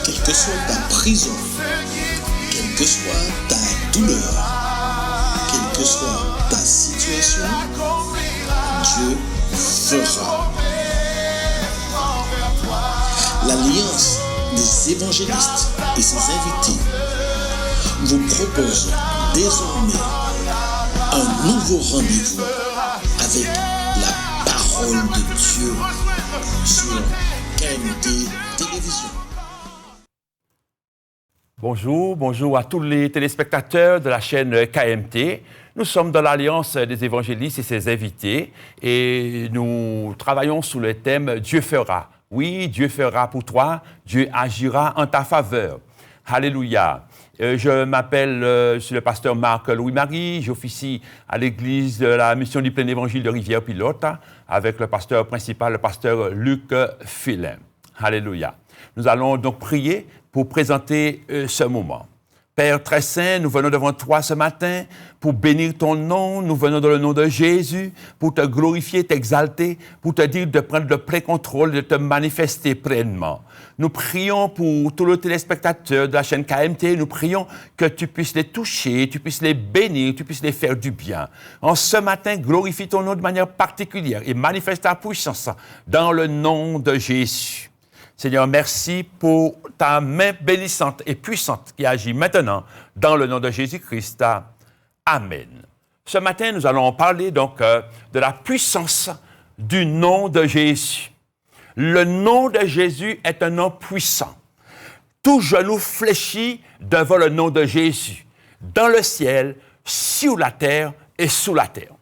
Quelle que soit ta prison, quelle que soit ta douleur, quelle que soit ta situation, Dieu fera. L'Alliance des évangélistes et ses invités vous propose désormais un nouveau rendez-vous avec la parole de Dieu sur KMT Télévision. Bonjour à tous les téléspectateurs de la chaîne KMT. Nous sommes dans l'Alliance des évangélistes et ses invités et nous travaillons sous le thème « Dieu fera ». Oui, Dieu fera pour toi, Dieu agira en ta faveur. Alléluia. Je m'appelle, je suis le pasteur Marc Louis-Marie, j'officie à l'église de la mission du plein évangile de Rivière-Pilote avec le pasteur principal, le pasteur Luc Filin. Alléluia. Nous allons donc prier pour présenter ce moment. Père très saint, nous venons devant toi ce matin pour bénir ton nom. Nous venons dans le nom de Jésus pour te glorifier, t'exalter, pour te dire de prendre le plein contrôle, de te manifester pleinement. Nous prions pour tous les téléspectateurs de la chaîne KMT. Nous prions que tu puisses les toucher, tu puisses les bénir, tu puisses les faire du bien. En ce matin, glorifie ton nom de manière particulière et manifeste ta puissance dans le nom de Jésus. Seigneur, merci pour ta main bénissante et puissante qui agit maintenant dans le nom de Jésus-Christ. Amen. Ce matin, nous allons parler donc de la puissance du nom de Jésus. Le nom de Jésus est un nom puissant. Tout genou fléchit devant le nom de Jésus, dans le ciel, sur la terre et sous la terre.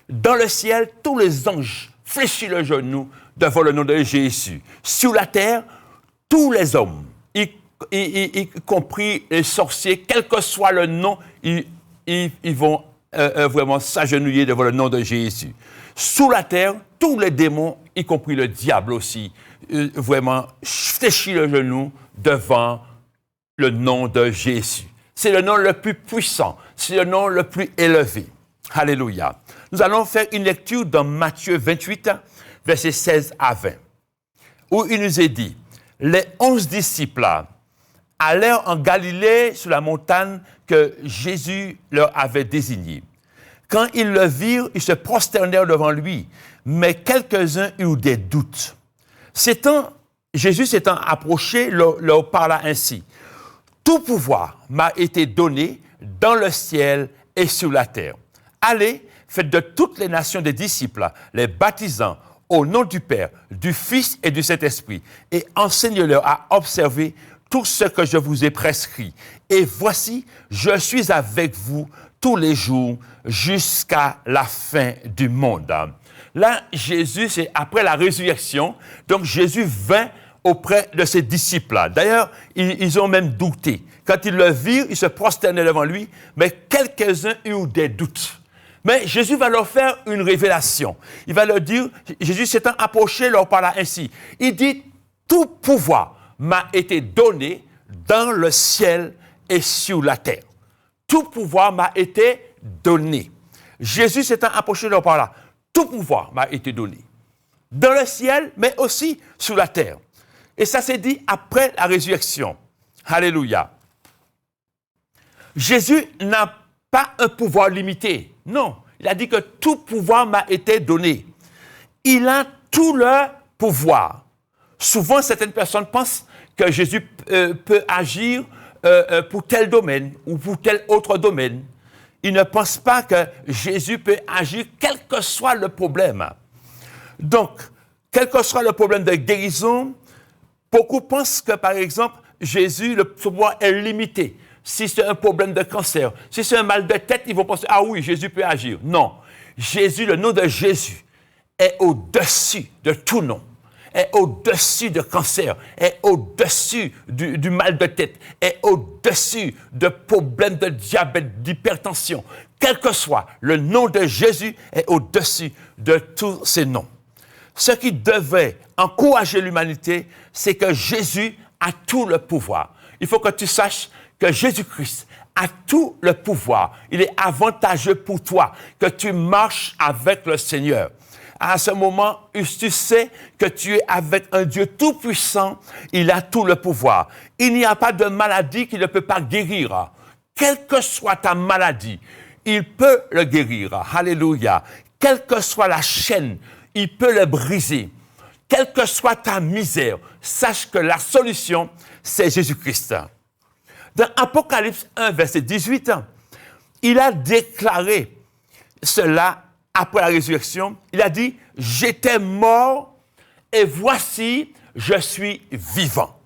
Dans le ciel, tous les anges fléchissent le genou devant le nom de Jésus. Sur la terre, tous les hommes, y compris les sorciers, quel que soit le nom, ils vont vraiment s'agenouiller devant le nom de Jésus. Sous la terre, tous les démons, y compris le diable aussi, vraiment fléchissent le genou devant le nom de Jésus. C'est le nom le plus puissant, c'est le nom le plus élevé. Alléluia. Nous allons faire une lecture dans Matthieu 28, versets 16 à 20, où il nous est dit, « Les 11 disciples allèrent en Galilée sur la montagne que Jésus leur avait désignée. Quand ils le virent, ils se prosternèrent devant lui, mais quelques-uns eurent des doutes. Jésus s'étant approché, leur parla ainsi, « Tout pouvoir m'a été donné dans le ciel et sur la terre. Allez, faites de toutes les nations des disciples, les baptisant au nom du Père, du Fils et du Saint-Esprit, et enseignez-leur à observer tout ce que je vous ai prescrit. Et voici, je suis avec vous tous les jours jusqu'à la fin du monde. » Là, Jésus, c'est après la résurrection, donc Jésus vint auprès de ses disciples. D'ailleurs, ils ont même douté. Quand ils le virent, ils se prosternaient devant lui, mais quelques-uns eurent des doutes. Mais Jésus va leur faire une révélation. Il va leur dire, Jésus s'étant approché, leur parla ainsi. Il dit, tout pouvoir m'a été donné dans le ciel et sur la terre. Tout pouvoir m'a été donné. Jésus s'étant approché, leur parla, tout pouvoir m'a été donné. Dans le ciel, mais aussi sur la terre. Et ça s'est dit après la résurrection. Alléluia. Jésus n'a pas un pouvoir limité. Non, il a dit que tout pouvoir m'a été donné. Il a tout le pouvoir. Souvent, certaines personnes pensent que Jésus peut agir pour tel domaine ou pour tel autre domaine. Ils ne pensent pas que Jésus peut agir quel que soit le problème. Donc, quel que soit le problème de guérison, beaucoup pensent que, par exemple, Jésus, le pouvoir est limité. Si c'est un problème de cancer, si c'est un mal de tête, ils vont penser, ah oui, Jésus peut agir. Non. Jésus, le nom de Jésus, est au-dessus de tout nom, est au-dessus de cancer, est au-dessus du mal de tête, est au-dessus de problèmes de diabète, d'hypertension. Quel que soit, le nom de Jésus est au-dessus de tous ces noms. Ce qui devait encourager l'humanité, c'est que Jésus a tout le pouvoir. Il faut que tu saches que Jésus-Christ a tout le pouvoir. Il est avantageux pour toi que tu marches avec le Seigneur. À ce moment, tu sais que tu es avec un Dieu tout-puissant. Il a tout le pouvoir. Il n'y a pas de maladie qu'il ne peut pas guérir. Quelle que soit ta maladie, il peut le guérir. Alléluia. Quelle que soit la chaîne, il peut le briser. Quelle que soit ta misère, sache que la solution, c'est Jésus-Christ. Dans Apocalypse 1, verset 18, il a déclaré cela après la résurrection. Il a dit, « J'étais mort et voici, je suis vivant. »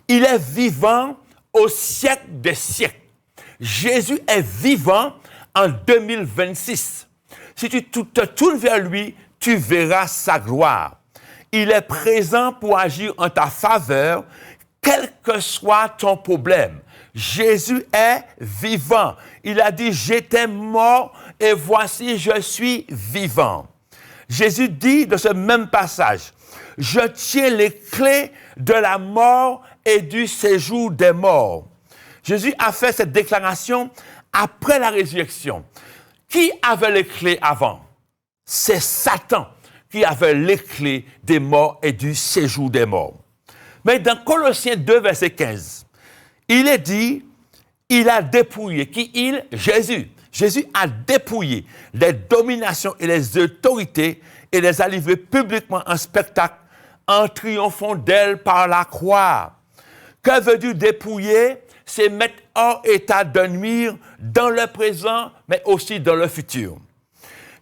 Il est vivant au siècle des siècles. Jésus est vivant en 2026. Si tu te tournes vers lui, tu verras sa gloire. Il est présent pour agir en ta faveur, quel que soit ton problème. Jésus est vivant. Il a dit, j'étais mort et voici, je suis vivant. Jésus dit dans ce même passage, je tiens les clés de la mort et du séjour des morts. Jésus a fait cette déclaration après la résurrection. Qui avait les clés avant? C'est Satan qui avait les clés des morts et du séjour des morts. Mais dans Colossiens 2, verset 15, il est dit, il a dépouillé. Qui il? Jésus. Jésus a dépouillé les dominations et les autorités et les a livrées publiquement en spectacle en triomphant d'elles par la croix. Que veut dire dépouiller? C'est mettre hors état de nuire dans le présent, mais aussi dans le futur.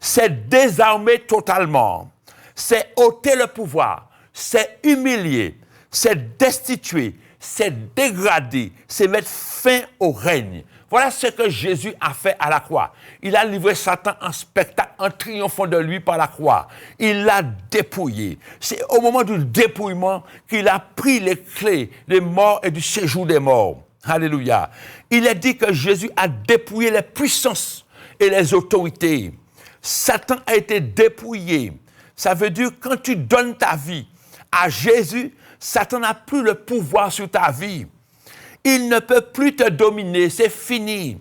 C'est désarmer totalement. C'est ôter le pouvoir. C'est humilier. C'est destituer. C'est dégrader. C'est mettre fin au règne. Voilà ce que Jésus a fait à la croix. Il a livré Satan en spectacle, en triomphant de lui par la croix. Il l'a dépouillé. C'est au moment du dépouillement qu'il a pris les clés des morts et du séjour des morts. Alléluia. Il est dit que Jésus a dépouillé les puissances et les autorités. Satan a été dépouillé. Ça veut dire que quand tu donnes ta vie à Jésus, Satan n'a plus le pouvoir sur ta vie. Il ne peut plus te dominer, c'est fini.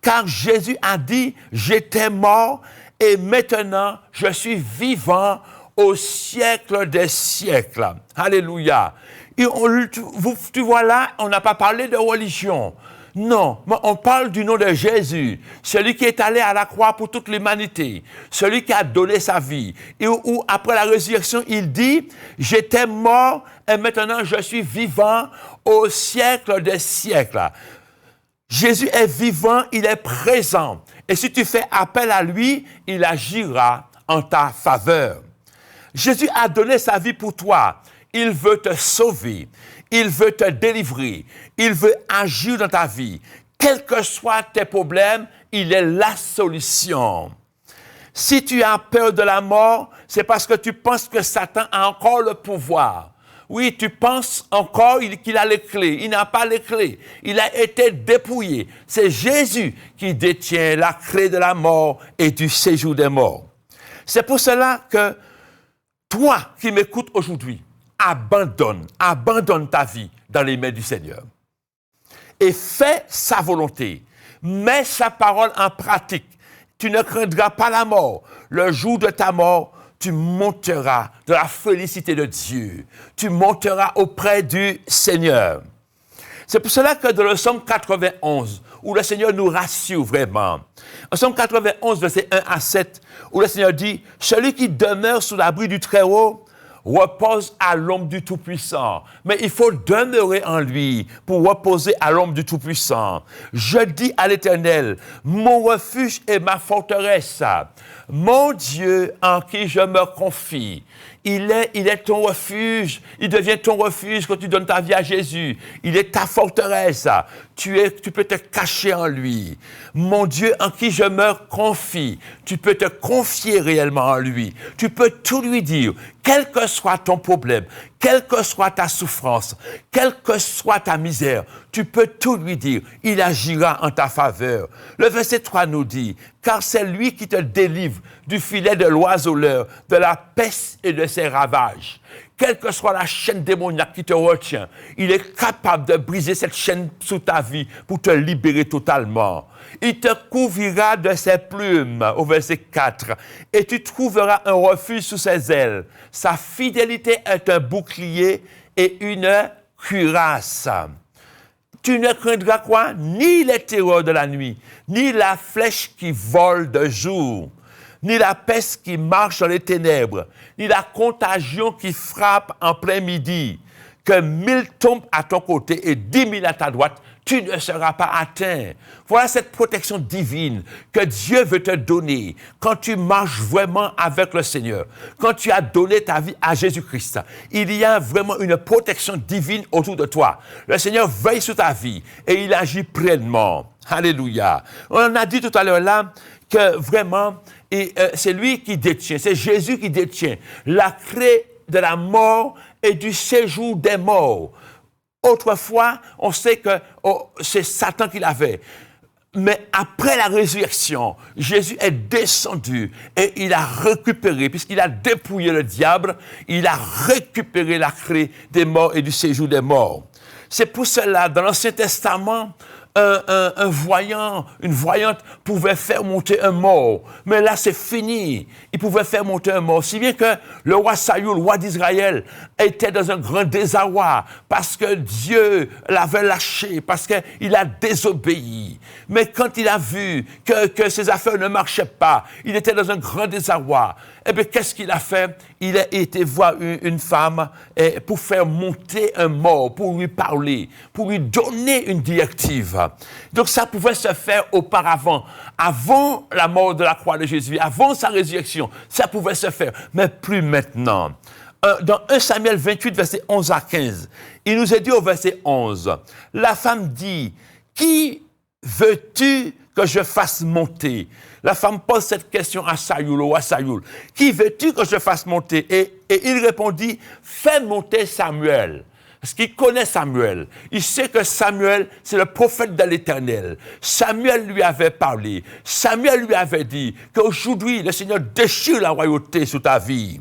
Car Jésus a dit, j'étais mort et maintenant je suis vivant au siècle des siècles. Alléluia. Et tu vois là, on n'a pas parlé de religion. Non, mais on parle du nom de Jésus, celui qui est allé à la croix pour toute l'humanité, celui qui a donné sa vie. Et où après la résurrection, il dit, j'étais mort et maintenant je suis vivant au siècle des siècles. Jésus est vivant, il est présent. Et si tu fais appel à lui, il agira en ta faveur. Jésus a donné sa vie pour toi. Il veut te sauver. Il veut te délivrer. Il veut agir dans ta vie. Quels que soient tes problèmes, il est la solution. Si tu as peur de la mort, c'est parce que tu penses que Satan a encore le pouvoir. Oui, tu penses encore qu'il a les clés. Il n'a pas les clés. Il a été dépouillé. C'est Jésus qui détient la clé de la mort et du séjour des morts. C'est pour cela que toi qui m'écoutes aujourd'hui, abandonne ta vie dans les mains du Seigneur. Et fais sa volonté. Mets sa parole en pratique. Tu ne craindras pas la mort. Le jour de ta mort, tu monteras de la félicité de Dieu. Tu monteras auprès du Seigneur. C'est pour cela que dans le Psaume 91, où le Seigneur nous rassure vraiment, en Psaume 91, versets 1 à 7, où le Seigneur dit, « Celui qui demeure sous l'abri du Très-Haut repose à l'ombre du Tout-Puissant. » Mais il faut demeurer en lui pour reposer à l'ombre du Tout-Puissant. Je dis à l'Éternel, mon refuge et ma forteresse, mon Dieu en qui je me confie. Il est ton refuge. Il devient ton refuge quand tu donnes ta vie à Jésus. Il est ta forteresse. Tu peux te cacher en lui. Mon Dieu en qui je me confie. Tu peux te confier réellement en lui. Tu peux tout lui dire. Quel que soit ton problème, quelle que soit ta souffrance, quelle que soit ta misère, tu peux tout lui dire. Il agira en ta faveur. Le verset 3 nous dit, « Car c'est lui qui te délivre du filet de l'oiseleur, de la peste et de ses ravages. quelle que soit la chaîne démoniaque qui te retient, il est capable de briser cette chaîne sous ta vie pour te libérer totalement. Il te couvrira de ses plumes, au verset 4, et tu trouveras un refuge sous ses ailes. Sa fidélité est un bouclier et une cuirasse. Tu ne craindras quoi? Ni les terreurs de la nuit, ni la flèche qui vole de jour, ni la peste qui marche dans les ténèbres, ni la contagion qui frappe en plein midi. Que 1000 tombent à ton côté et 10 000 à ta droite, tu ne seras pas atteint. Voilà cette protection divine que Dieu veut te donner quand tu marches vraiment avec le Seigneur, quand tu as donné ta vie à Jésus-Christ. Il y a vraiment une protection divine autour de toi. Le Seigneur veille sur ta vie et il agit pleinement. Alléluia. On a dit tout à l'heure là que vraiment, c'est lui qui détient, c'est Jésus qui détient la clé de la mort et du séjour des morts. Autrefois, on sait que c'est Satan qui l'avait. Mais après la résurrection, Jésus est descendu et il a récupéré, puisqu'il a dépouillé le diable, il a récupéré la clé des morts et du séjour des morts. C'est pour cela, dans l'Ancien Testament, un voyant, une voyante pouvait faire monter un mort. Mais là, c'est fini. Il pouvait faire monter un mort. Si bien que le roi Saül, roi d'Israël, était dans un grand désarroi parce que Dieu l'avait lâché, parce qu'il a désobéi. Mais quand il a vu que ses affaires ne marchaient pas, il était dans un grand désarroi. Eh bien, qu'est-ce qu'il a fait? Il a été voir une femme pour faire monter un mort, pour lui parler, pour lui donner une directive. Donc, ça pouvait se faire auparavant, avant la mort de la croix de Jésus, avant sa résurrection. Ça pouvait se faire, mais plus maintenant. Dans 1 Samuel 28, verset 11 à 15, il nous est dit au verset 11, la femme dit, « Qui veux-tu que je fasse monter ?» La femme pose cette question à Saül, au roi Saül. « Qui veux-tu que je fasse monter ?» Et il répondit, « Fais monter Samuel. » Parce qu'il connaît Samuel. Il sait que Samuel, c'est le prophète de l'Éternel. Samuel lui avait parlé. Samuel lui avait dit qu'aujourd'hui, le Seigneur déchire la royauté sous ta vie.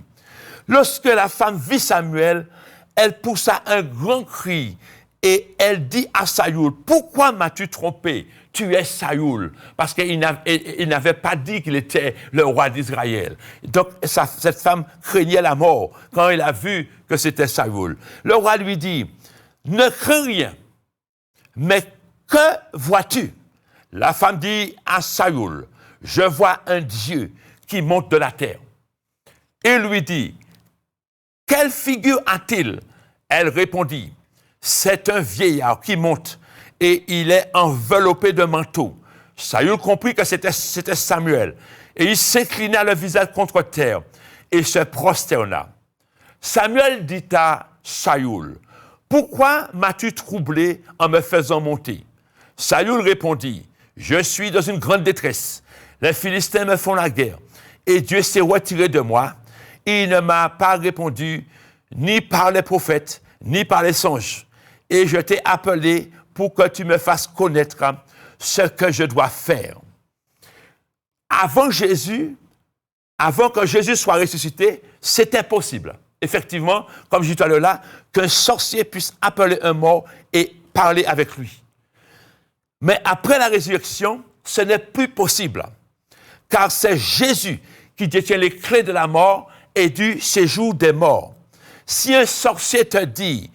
Lorsque la femme vit Samuel, elle poussa un grand cri et elle dit à Saül, « Pourquoi m'as-tu trompé? Tu es Saül. » Parce qu'il n'avait pas dit qu'il était le roi d'Israël. Donc, cette femme craignait la mort quand elle a vu que c'était Saül. Le roi lui dit, « Ne crains rien, mais que vois-tu? » La femme dit à Saül, « Je vois un Dieu qui monte de la terre. » Il lui dit, « Quelle figure a-t-il? » Elle répondit, « C'est un vieillard qui monte et il est enveloppé de manteau. » Saül comprit que c'était Samuel et il s'inclina le visage contre terre et se prosterna. Samuel dit à Saül, « Pourquoi m'as-tu troublé en me faisant monter? » Saül répondit, « Je suis dans une grande détresse. Les Philistins me font la guerre et Dieu s'est retiré de moi. Il ne m'a pas répondu ni par les prophètes, ni par les songes. Et je t'ai appelé pour que tu me fasses connaître ce que je dois faire. » Avant que Jésus soit ressuscité, c'est impossible. Effectivement, comme je dis tout à l'heure là, qu'un sorcier puisse appeler un mort et parler avec lui. Mais après la résurrection, ce n'est plus possible. Car c'est Jésus qui détient les clés de la mort et du séjour des morts. Si un sorcier te dit,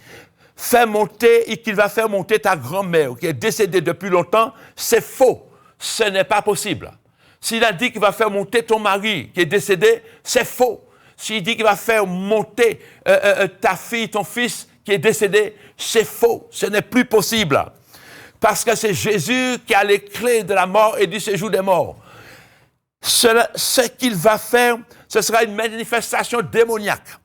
fais monter et qu'il va faire monter ta grand-mère qui est décédée depuis longtemps, c'est faux. Ce n'est pas possible. S'il a dit qu'il va faire monter ton mari qui est décédé, c'est faux. S'il dit qu'il va faire monter ta fille, ton fils qui est décédé, c'est faux. Ce n'est plus possible. Parce que c'est Jésus qui a les clés de la mort et du séjour des morts. Ce qu'il va faire, ce sera une manifestation démoniaque.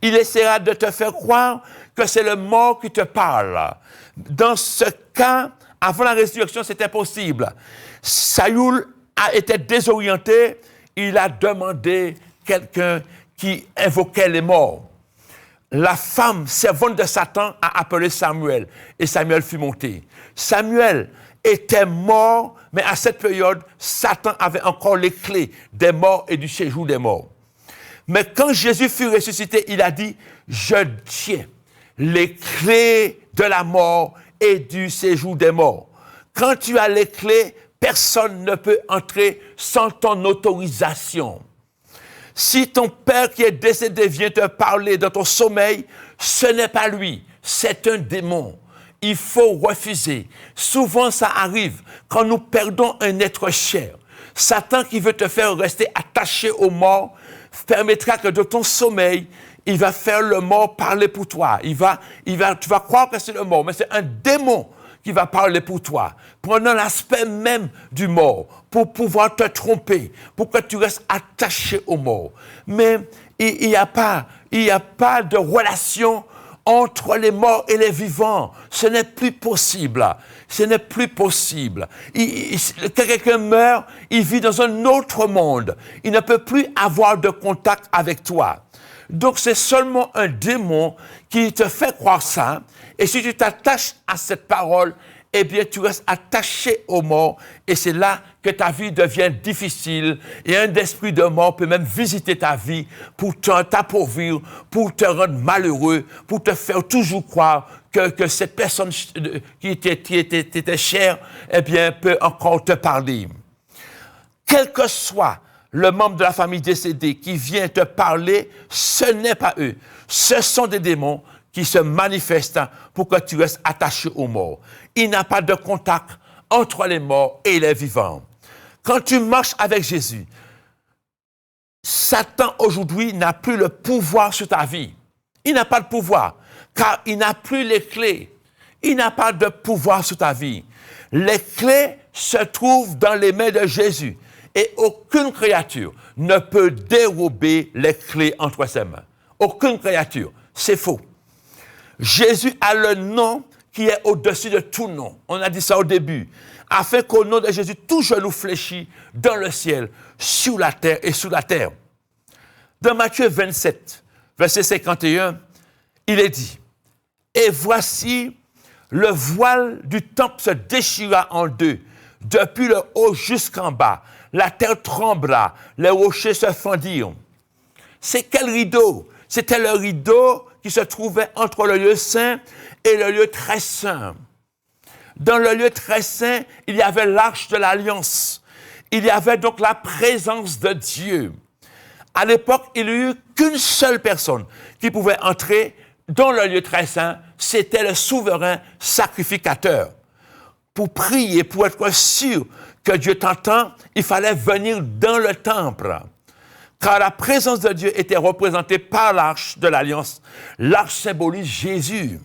Il essaiera de te faire croire que c'est le mort qui te parle. Dans ce cas, avant la résurrection, c'est impossible. Saül a été désorienté, il a demandé quelqu'un qui invoquait les morts. La femme, servante de Satan, a appelé Samuel et Samuel fut monté. Samuel était mort, mais à cette période, Satan avait encore les clés des morts et du séjour des morts. Mais quand Jésus fut ressuscité, il a dit, je tiens les clés de la mort et du séjour des morts. Quand tu as les clés, personne ne peut entrer sans ton autorisation. Si ton père qui est décédé vient te parler dans ton sommeil, ce n'est pas lui, c'est un démon. Il faut refuser. Souvent, ça arrive quand nous perdons un être cher. Satan qui veut te faire rester attaché aux morts permettra que de ton sommeil, il va faire le mort parler pour toi. Tu vas croire que c'est le mort, mais c'est un démon qui va parler pour toi, prenant l'aspect même du mort, pour pouvoir te tromper, pour que tu restes attaché au mort. Mais il n'y a pas de relation entre les morts et les vivants. Ce n'est plus possible. Ce n'est plus possible. Quand quelqu'un meurt, il vit dans un autre monde. Il ne peut plus avoir de contact avec toi. Donc, c'est seulement un démon qui te fait croire ça. Et si tu t'attaches à cette parole, eh bien, tu restes attaché aux morts. Et c'est là que ta vie devient difficile. Et un esprit de mort peut même visiter ta vie pour t'appauvrir, pour te rendre malheureux, pour te faire toujours croire que cette personne qui était chère, eh bien, peut encore te parler. Quel que soit le membre de la famille décédée qui vient te parler, ce n'est pas eux. Ce sont des démons qui se manifestent pour que tu restes attaché aux morts. Il n'y a pas de contact entre les morts et les vivants. Quand tu marches avec Jésus, Satan aujourd'hui n'a plus le pouvoir sur ta vie. Il n'a pas de pouvoir, car il n'a plus les clés. Il n'a pas de pouvoir sur ta vie. Les clés se trouvent dans les mains de Jésus. Et aucune créature ne peut dérober les clés entre ses mains. Aucune créature. C'est faux. Jésus a le nom qui est au-dessus de tout nom. On a dit ça au début. Afin qu'au nom de Jésus, tout genou fléchit dans le ciel, sur la terre et sous la terre. Dans Matthieu 27, verset 51, il est dit, « Et voici, le voile du temple se déchira en deux, depuis le haut jusqu'en bas. La terre trembla, les rochers se fendirent. » C'est quel rideau? C'était le rideau qui se trouvait entre le lieu saint et le lieu très saint. Dans le lieu très saint, il y avait l'arche de l'Alliance. Il y avait donc la présence de Dieu. À l'époque, il n'y a eu qu'une seule personne qui pouvait entrer dans le lieu très saint, c'était le souverain sacrificateur. Pour prier, pour être sûr que Dieu t'entend, il fallait venir dans le temple. Car la présence de Dieu était représentée par l'arche de l'Alliance. L'arche symbolise Jésus.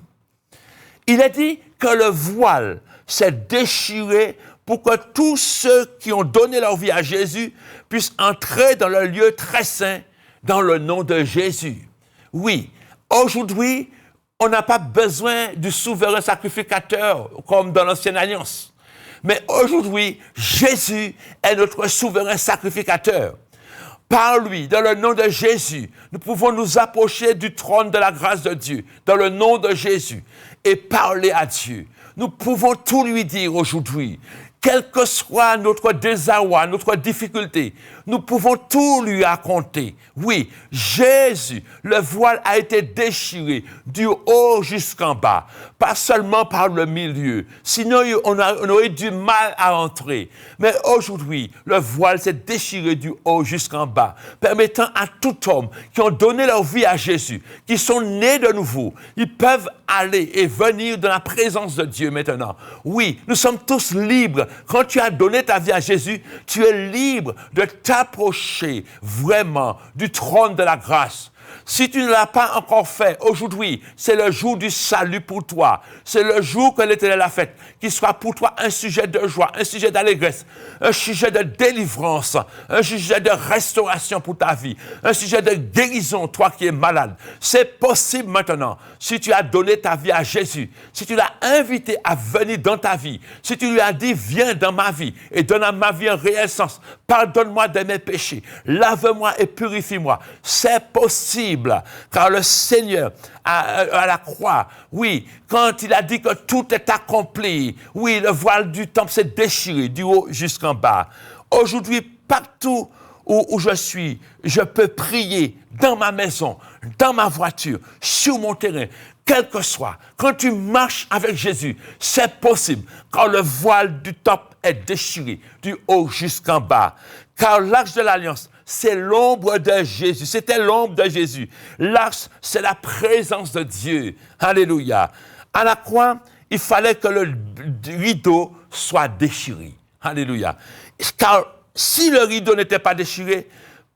Il est dit que le voile s'est déchiré pour que tous ceux qui ont donné leur vie à Jésus puissent entrer dans le lieu très saint dans le nom de Jésus. Oui, aujourd'hui, on n'a pas besoin du souverain sacrificateur comme dans l'Ancienne Alliance. Mais aujourd'hui, Jésus est notre souverain sacrificateur. Par lui, dans le nom de Jésus, nous pouvons nous approcher du trône de la grâce de Dieu, dans le nom de Jésus, et parler à Dieu. Nous pouvons tout lui dire aujourd'hui. Quel que soit notre désarroi, notre difficulté, nous pouvons tout lui raconter. Oui, Jésus, le voile a été déchiré du haut jusqu'en bas, pas seulement par le milieu. Sinon, on aurait du mal à entrer. Mais aujourd'hui, le voile s'est déchiré du haut jusqu'en bas, permettant à tout homme qui ont donné leur vie à Jésus, qui sont nés de nouveau, ils peuvent aller et venir dans la présence de Dieu maintenant. Oui, nous sommes tous libres. Quand tu as donné ta vie à Jésus, tu es libre de t'approcher vraiment du trône de la grâce. Si tu ne l'as pas encore fait, aujourd'hui, c'est le jour du salut pour toi. C'est le jour que l'Éternel a fait, qui sera pour toi un sujet de joie, un sujet d'allégresse, un sujet de délivrance, un sujet de restauration pour ta vie, un sujet de guérison, toi qui es malade. C'est possible maintenant. Si tu as donné ta vie à Jésus, si tu l'as invité à venir dans ta vie, si tu lui as dit, viens dans ma vie et donne à ma vie un réel sens, pardonne-moi de mes péchés, lave-moi et purifie-moi. C'est possible. Car le Seigneur, à la croix, oui, quand il a dit que tout est accompli, oui, le voile du temple s'est déchiré du haut jusqu'en bas. Aujourd'hui, partout où je suis, je peux prier dans ma maison, dans ma voiture, sur mon terrain, quel que soit. Quand tu marches avec Jésus, c'est possible. Quand le voile du top est déchiré, du haut jusqu'en bas. Car l'arche de l'Alliance, c'est l'ombre de Jésus. C'était l'ombre de Jésus. L'arche, c'est la présence de Dieu. Alléluia. À la croix, il fallait que le rideau soit déchiré. Alléluia. Car si le rideau n'était pas déchiré,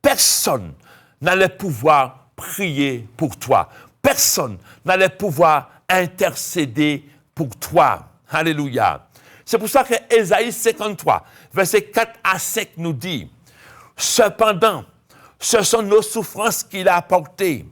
personne n'allait pouvoir prier pour toi. Personne n'allait pouvoir intercéder pour toi. Alléluia. C'est pour ça que Ésaïe 53, versets 4 à 5 nous dit, « Cependant, ce sont nos souffrances qu'il a apportées.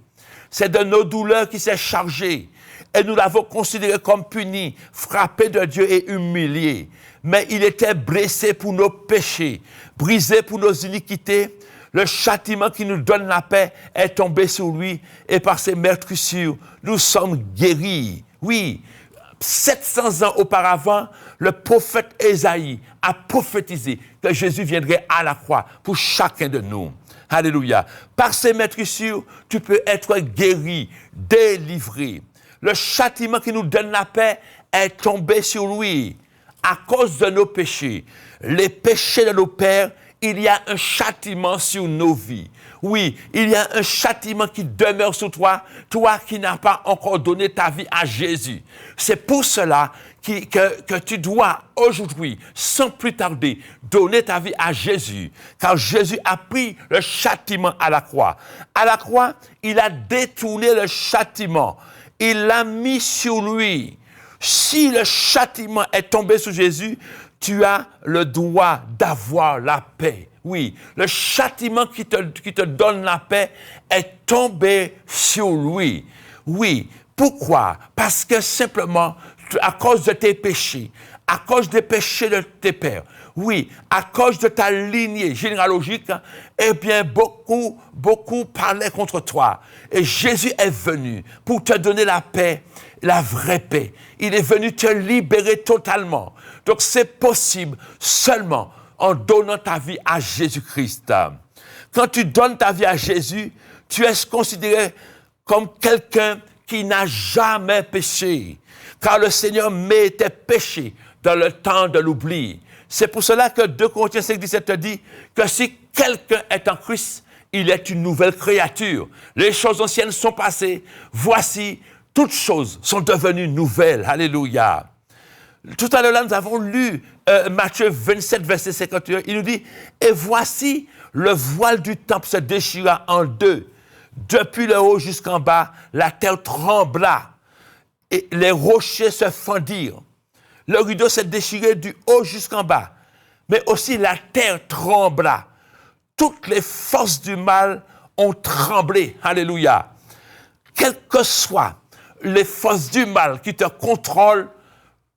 C'est de nos douleurs qu'il s'est chargé. Et nous l'avons considéré comme puni, frappé de Dieu et humilié. Mais il était blessé pour nos péchés, brisé pour nos iniquités. Le châtiment qui nous donne la paix est tombé sur lui et par ses meurtrissures, nous sommes guéris. » Oui, 700 ans auparavant, le prophète Ésaïe a prophétisé que Jésus viendrait à la croix pour chacun de nous. Alléluia. Par ses meurtrissures, tu peux être guéri, délivré. Le châtiment qui nous donne la paix est tombé sur lui à cause de nos péchés. Les péchés de nos pères, il y a un châtiment sur nos vies. Oui, il y a un châtiment qui demeure sur toi, toi qui n'as pas encore donné ta vie à Jésus. C'est pour cela que tu dois aujourd'hui, sans plus tarder, donner ta vie à Jésus. Car Jésus a pris le châtiment à la croix. À la croix, il a détourné le châtiment. Il l'a mis sur lui. Si le châtiment est tombé sur Jésus, tu as le droit d'avoir la paix. Oui, le châtiment qui te donne la paix est tombé sur lui. Oui, pourquoi? Parce que simplement, à cause de tes péchés, à cause des péchés de tes pères, oui, à cause de ta lignée généalogique, eh bien, beaucoup parlaient contre toi. Et Jésus est venu pour te donner la paix, la vraie paix. Il est venu te libérer totalement. Donc, c'est possible seulement en donnant ta vie à Jésus-Christ. Quand tu donnes ta vie à Jésus, tu es considéré comme quelqu'un qui n'a jamais péché. Car le Seigneur met tes péchés dans le temps de l'oubli. C'est pour cela que 2 Corinthiens 5,17 te dit que si quelqu'un est en Christ, il est une nouvelle créature. Les choses anciennes sont passées. Voici, toutes choses sont devenues nouvelles. Alléluia. Tout à l'heure, là, nous avons lu Matthieu 27, verset 51. Il nous dit, « Et voici, le voile du temple se déchira en deux. Depuis le haut jusqu'en bas, la terre trembla. Et les rochers se fendirent. Le rideau s'est déchiré du haut jusqu'en bas. Mais aussi la terre trembla. Toutes les forces du mal ont tremblé. Alléluia. Quelles que soient les forces du mal qui te contrôlent,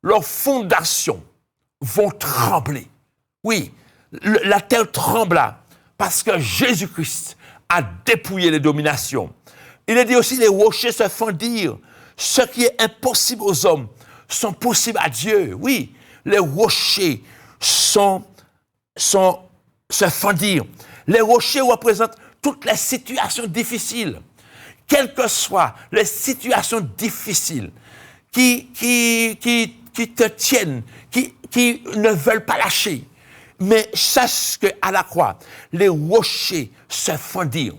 leurs fondations vont trembler. Oui, la terre trembla parce que Jésus-Christ a dépouillé les dominations. Il est dit aussi, les rochers se fendirent. Ce qui est impossible aux hommes sont possibles à Dieu. Oui, les rochers se fendirent. Les rochers représentent toutes les situations difficiles. Quelles que soient les situations difficiles qui te tiennent, qui ne veulent pas lâcher. Mais sache qu'à la croix, les rochers se fendirent.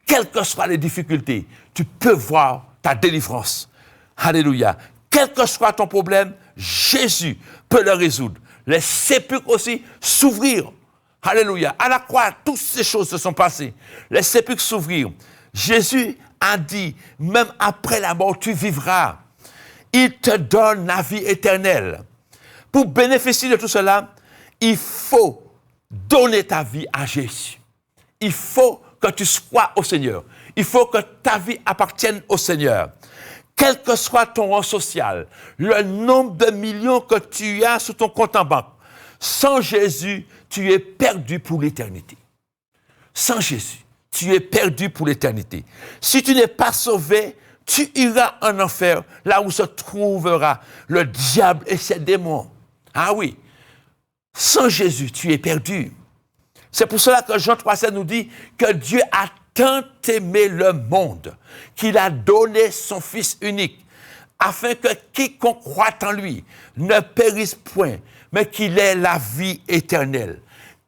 Quelles que soient les difficultés, tu peux voir ta délivrance. Alléluia. Quel que soit ton problème, Jésus peut le résoudre. Les sépulcres aussi s'ouvrirent. Alléluia. À la croix, toutes ces choses se sont passées. Les sépulcres s'ouvrirent. Jésus a dit, même après la mort, tu vivras. Il te donne la vie éternelle. Pour bénéficier de tout cela, il faut donner ta vie à Jésus. Il faut que tu sois au Seigneur. Il faut que ta vie appartienne au Seigneur. Quel que soit ton rang social, le nombre de millions que tu as sur ton compte en banque, sans Jésus, tu es perdu pour l'éternité. Sans Jésus, tu es perdu pour l'éternité. Si tu n'es pas sauvé, tu iras en enfer, là où se trouvera le diable et ses démons. Ah oui, sans Jésus, tu es perdu. C'est pour cela que Jean 3,7 nous dit que Dieu a tant aimé le monde qu'il a donné son Fils unique, afin que quiconque croit en lui ne périsse point, mais qu'il ait la vie éternelle.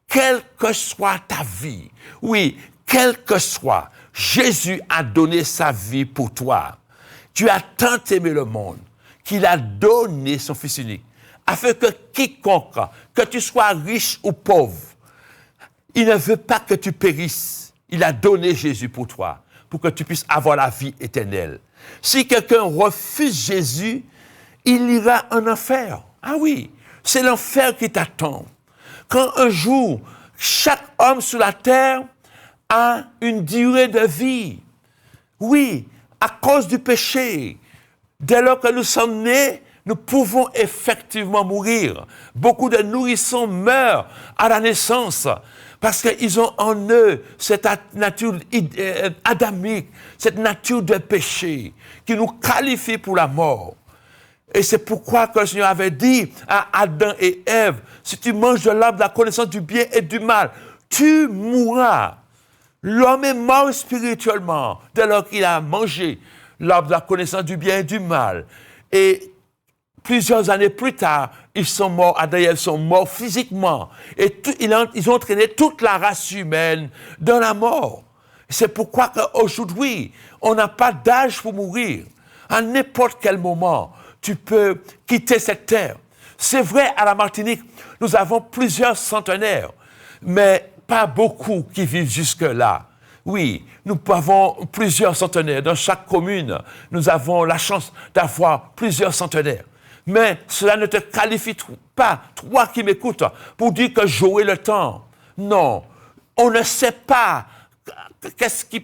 Quelle que soit ta vie, oui, quel que soit, Jésus a donné sa vie pour toi. Dieu a tant aimé le monde qu'il a donné son Fils unique, afin que quiconque, que tu sois riche ou pauvre, il ne veut pas que tu périsses. Il a donné Jésus pour toi, pour que tu puisses avoir la vie éternelle. Si quelqu'un refuse Jésus, il ira en enfer. Ah oui, c'est l'enfer qui t'attend. Quand un jour, chaque homme sur la terre a une durée de vie. Oui, à cause du péché. Dès lors que nous sommes nés, nous pouvons effectivement mourir. Beaucoup de nourrissons meurent à la naissance parce qu'ils ont en eux cette nature adamique, cette nature de péché qui nous qualifie pour la mort. Et c'est pourquoi que le Seigneur avait dit à Adam et Ève, si tu manges de l'arbre de la connaissance du bien et du mal, tu mourras. L'homme est mort spirituellement dès lors qu'il a mangé l'arbre de la connaissance du bien et du mal. Et plusieurs années plus tard, ils sont morts, Adam et Ève sont morts physiquement. Et ils ont entraîné toute la race humaine dans la mort. C'est pourquoi qu'aujourd'hui, on n'a pas d'âge pour mourir. À n'importe quel moment, tu peux quitter cette terre. C'est vrai, à la Martinique, nous avons plusieurs centenaires, mais pas beaucoup qui vivent jusque-là. Oui, nous avons plusieurs centenaires. Dans chaque commune, nous avons la chance d'avoir plusieurs centenaires. Mais cela ne te qualifie pas, toi qui m'écoutes, pour dire que j'aurai le temps. Non, on ne sait pas qu'est-ce que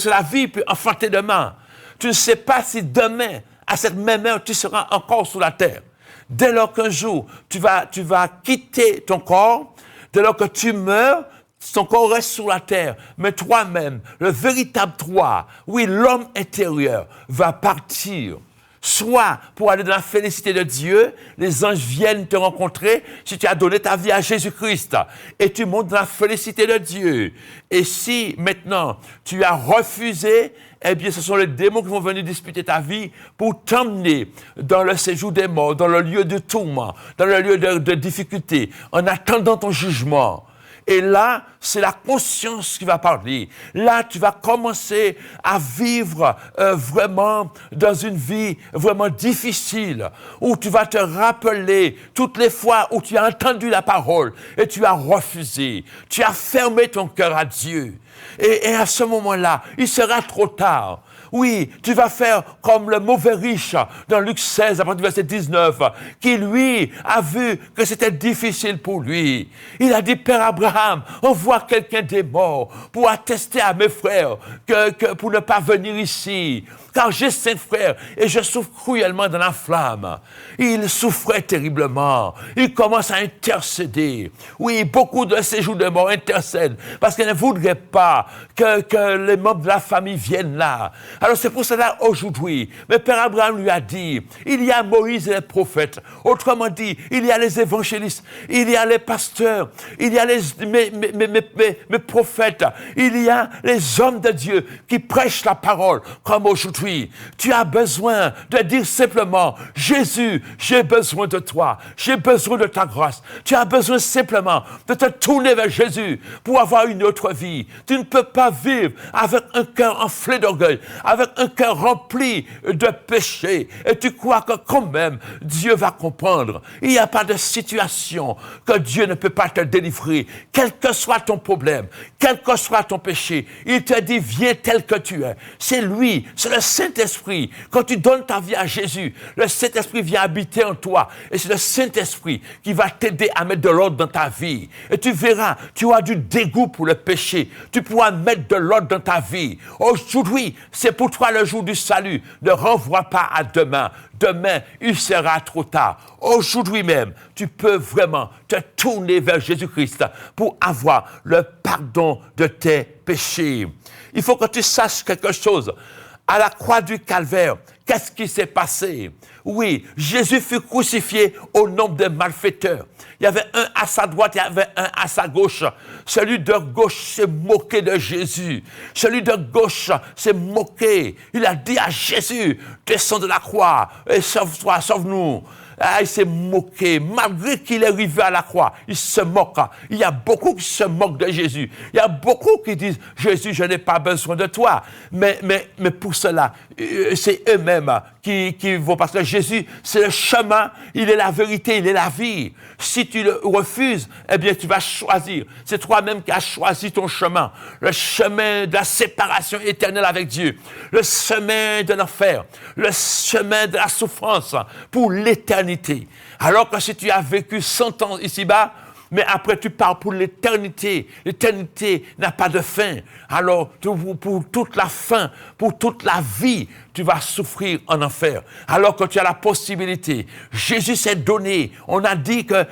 la vie peut enfanter demain. Tu ne sais pas si demain, à cette même heure, tu seras encore sur la terre. Dès lors qu'un jour, tu vas quitter ton corps, dès lors que tu meurs, ton corps reste sur la terre. Mais toi-même, le véritable toi, oui, l'homme intérieur, va partir. Soit pour aller dans la félicité de Dieu, les anges viennent te rencontrer si tu as donné ta vie à Jésus-Christ et tu montes dans la félicité de Dieu. Et si maintenant tu as refusé, eh bien ce sont les démons qui vont venir disputer ta vie pour t'emmener dans le séjour des morts, dans le lieu de tourment, dans le lieu de difficulté, en attendant ton jugement. Et là, c'est la conscience qui va parler. Là, tu vas commencer à vivre vraiment dans une vie vraiment difficile, où tu vas te rappeler toutes les fois où tu as entendu la parole et tu as refusé. Tu as fermé ton cœur à Dieu. Et à ce moment-là, il sera trop tard. Oui, tu vas faire comme le mauvais riche dans Luc 16, à partir du verset 19, qui lui a vu que c'était difficile pour lui. Il a dit, Père Abraham, envoie quelqu'un des morts pour attester à mes frères que pour ne pas venir ici. Car j'ai 5 frères et je souffre cruellement dans la flamme. Il souffrait terriblement. Il commence à intercéder. Oui, beaucoup de ces jours de mort intercèdent parce qu'ils ne voudraient pas que les membres de la famille viennent là. Alors c'est pour cela aujourd'hui, mais Père Abraham lui a dit, il y a Moïse et les prophètes. Autrement dit, il y a les évangélistes, il y a les pasteurs, il y a mes prophètes, il y a les hommes de Dieu qui prêchent la parole comme aujourd'hui. Tu as besoin de dire simplement, Jésus, j'ai besoin de toi, j'ai besoin de ta grâce. Tu as besoin simplement de te tourner vers Jésus pour avoir une autre vie. Tu ne peux pas vivre avec un cœur enflé d'orgueil, avec un cœur rempli de péché. Et tu crois que quand même, Dieu va comprendre. Il n'y a pas de situation que Dieu ne peut pas te délivrer. Quel que soit ton problème, quel que soit ton péché, il te dit, viens tel que tu es. C'est lui, c'est le Saint-Esprit. Quand tu donnes ta vie à Jésus, le Saint-Esprit vient habiter en toi. Et c'est le Saint-Esprit qui va t'aider à mettre de l'ordre dans ta vie. Et tu verras, tu auras du dégoût pour le péché. Tu pourras mettre de l'ordre dans ta vie. Aujourd'hui, c'est pour toi le jour du salut. Ne renvoie pas à demain. Demain, il sera trop tard. Aujourd'hui même, tu peux vraiment te tourner vers Jésus-Christ pour avoir le pardon de tes péchés. Il faut que tu saches quelque chose. À la croix du Calvaire, qu'est-ce qui s'est passé? Oui, Jésus fut crucifié au nombre des malfaiteurs. Il y avait un à sa droite, il y avait un à sa gauche. Celui de gauche s'est moqué de Jésus. Celui de gauche s'est moqué. Il a dit à Jésus, descends de la croix et sauve-toi, sauve-nous. Ah, il s'est moqué, malgré qu'il est arrivé à la croix, il se moque. Il y a beaucoup qui se moquent de Jésus. Il y a beaucoup qui disent, Jésus, je n'ai pas besoin de toi. Mais pour cela, c'est eux-mêmes qui vont, parce que Jésus, c'est le chemin, il est la vérité, il est la vie. Si tu le refuses, eh bien, tu vas choisir. C'est toi-même qui as choisi ton chemin. Le chemin de la séparation éternelle avec Dieu. Le chemin de l'enfer. Le chemin de la souffrance pour l'éternité. Alors que si tu as vécu 100 ans ici-bas, mais après tu pars pour l'éternité. L'éternité n'a pas de fin. Alors, pour toute la fin, pour toute la vie, tu vas souffrir en enfer. Alors que tu as la possibilité. Jésus s'est donné. On a dit que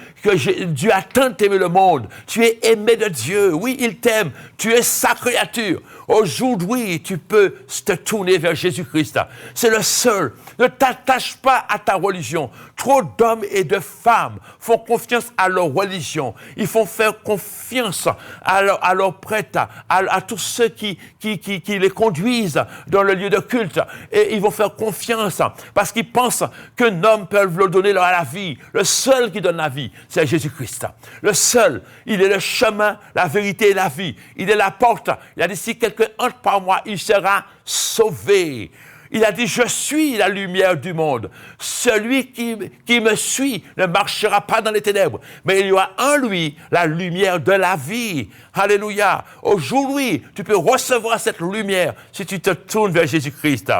Dieu a tant aimé le monde. Tu es aimé de Dieu. Oui, il t'aime. Tu es sa créature. Aujourd'hui, tu peux te tourner vers Jésus-Christ. C'est le seul. Ne t'attache pas à ta religion. Trop d'hommes et de femmes font confiance à leur religion. Ils font faire confiance à leurs prêtres, à tous ceux qui les conduisent dans le lieu de culte. Et ils vont faire confiance parce qu'ils pensent qu'un homme peut leur donner la vie. Le seul qui donne la vie, c'est Jésus-Christ. Le seul. Il est le chemin, la vérité et la vie. Il est la porte. Il a dit, si quelqu'un entre par moi, il sera sauvé. Il a dit, je suis la lumière du monde. Celui qui me suit ne marchera pas dans les ténèbres, mais il y aura en lui la lumière de la vie. Alléluia. Aujourd'hui, tu peux recevoir cette lumière si tu te tournes vers Jésus-Christ.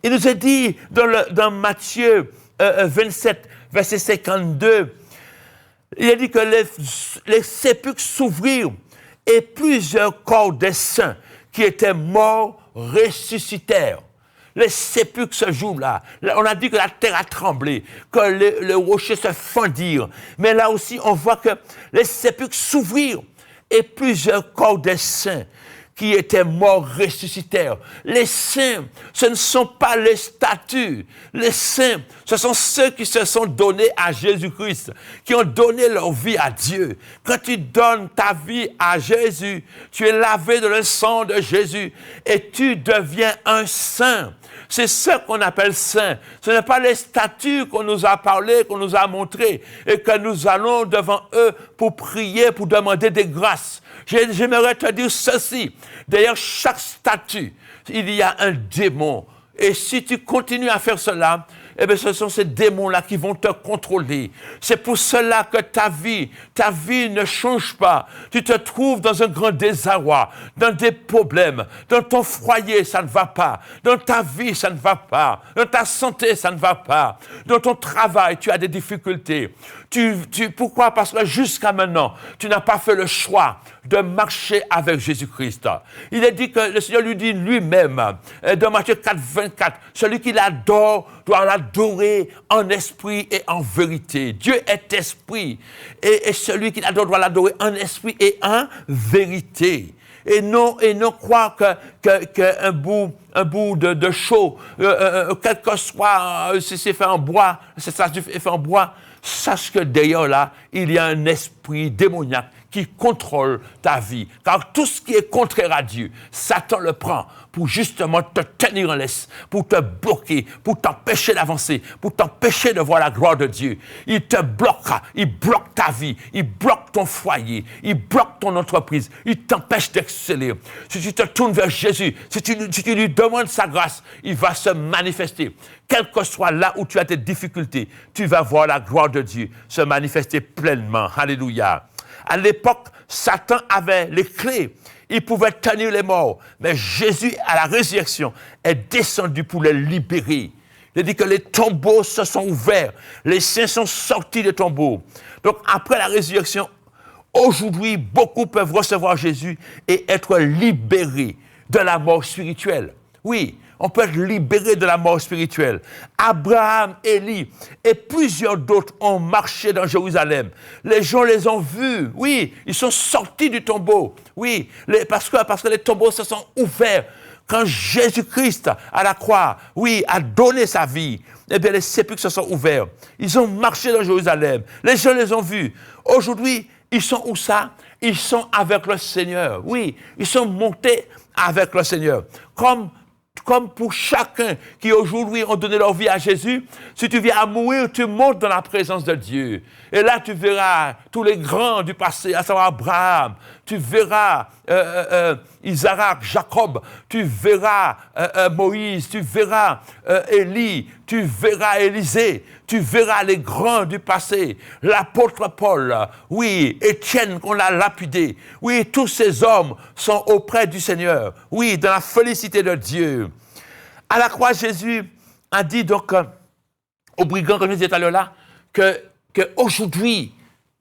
Il nous est dit dans Matthieu 27, verset 52, il a dit que les sépulcres s'ouvrirent et plusieurs corps des saints qui étaient morts ressuscitèrent. Les sépulcres se jouent là. On a dit que la terre a tremblé, que les rochers se fendirent. Mais là aussi, on voit que les sépulcres s'ouvrirent et plusieurs corps des saints qui étaient morts ressuscitèrent. Les saints, ce ne sont pas les statues. Les saints, ce sont ceux qui se sont donnés à Jésus-Christ, qui ont donné leur vie à Dieu. Quand tu donnes ta vie à Jésus, tu es lavé dans le sang de Jésus et tu deviens un saint. C'est ce qu'on appelle saint. Ce n'est pas les statues qu'on nous a parlé, qu'on nous a montré et que nous allons devant eux pour prier, pour demander des grâces. J'aimerais te dire ceci. Derrière chaque statue, il y a un démon. Et si tu continues à faire cela, eh bien, ce sont ces démons-là qui vont te contrôler. C'est pour cela que ta vie ne change pas. Tu te trouves dans un grand désarroi, dans des problèmes. Dans ton foyer, ça ne va pas. Dans ta vie, ça ne va pas. Dans ta santé, ça ne va pas. Dans ton travail, tu as des difficultés. Pourquoi? Parce que jusqu'à maintenant, tu n'as pas fait le choix de marcher avec Jésus-Christ. Il est dit que le Seigneur lui dit lui-même, dans Matthieu 4, 24, celui qui l'adore doit l'adorer en esprit et en vérité. Dieu est esprit et celui qui l'adore doit l'adorer en esprit et en vérité. Et non croire qu'un bout de chaux, quel que soit, si c'est fait en bois, c'est ça fait en bois, sache que derrière là, il y a un esprit démoniaque qui contrôle ta vie. Car tout ce qui est contraire à Dieu, Satan le prend pour justement te tenir en laisse, pour te bloquer, pour t'empêcher d'avancer, pour t'empêcher de voir la gloire de Dieu. Il te bloquera, il bloque ta vie, il bloque ton foyer, il bloque ton entreprise, il t'empêche d'exceller. Si tu te tournes vers Jésus, si tu lui demandes sa grâce, il va se manifester. Quel que soit là où tu as tes difficultés, tu vas voir la gloire de Dieu se manifester pleinement. Alléluia. À l'époque, Satan avait les clés. Il pouvait tenir les morts. Mais Jésus, à la résurrection, est descendu pour les libérer. Il dit que les tombeaux se sont ouverts. Les saints sont sortis des tombeaux. Donc, après la résurrection, aujourd'hui, beaucoup peuvent recevoir Jésus et être libérés de la mort spirituelle. Oui, on peut être libéré de la mort spirituelle. Abraham, Élie et plusieurs d'autres ont marché dans Jérusalem. Les gens les ont vus. Oui, ils sont sortis du tombeau. Oui, parce que les tombeaux se sont ouverts. Quand Jésus-Christ, à la croix, oui, a donné sa vie, eh bien, les sépulcres se sont ouverts. Ils ont marché dans Jérusalem. Les gens les ont vus. Aujourd'hui, ils sont où ça? Ils sont avec le Seigneur. Oui, ils sont montés avec le Seigneur. Comme pour chacun qui aujourd'hui ont donné leur vie à Jésus, si tu viens à mourir, tu montes dans la présence de Dieu. Et là, tu verras tous les grands du passé, à savoir Abraham, tu verras Isaac, Jacob, tu verras Moïse, tu verras Élie, tu verras Élisée, tu verras les grands du passé, l'apôtre Paul, oui, Étienne qu'on a lapidé, oui, tous ces hommes sont auprès du Seigneur, oui, dans la félicité de Dieu. À la croix, Jésus a dit donc aux brigands, comme je disais tout à l'heure là, que aujourd'hui,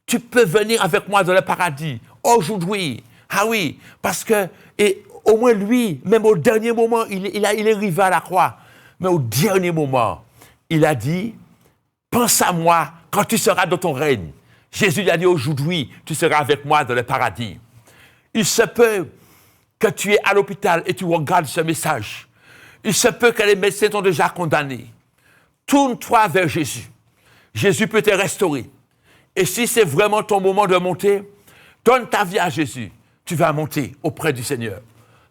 tu peux venir avec moi dans le paradis. Aujourd'hui. Ah oui, parce que, et au moins lui, même au dernier moment, il est arrivé à la croix. Mais au dernier moment, il a dit, pense à moi quand tu seras dans ton règne. Jésus lui a dit, aujourd'hui, tu seras avec moi dans le paradis. Il se peut que tu es à l'hôpital et tu regardes ce message. Il se peut que les médecins t'ont déjà condamné. Tourne-toi vers Jésus. Jésus peut te restaurer. Et si c'est vraiment ton moment de monter, donne ta vie à Jésus. Tu vas monter auprès du Seigneur.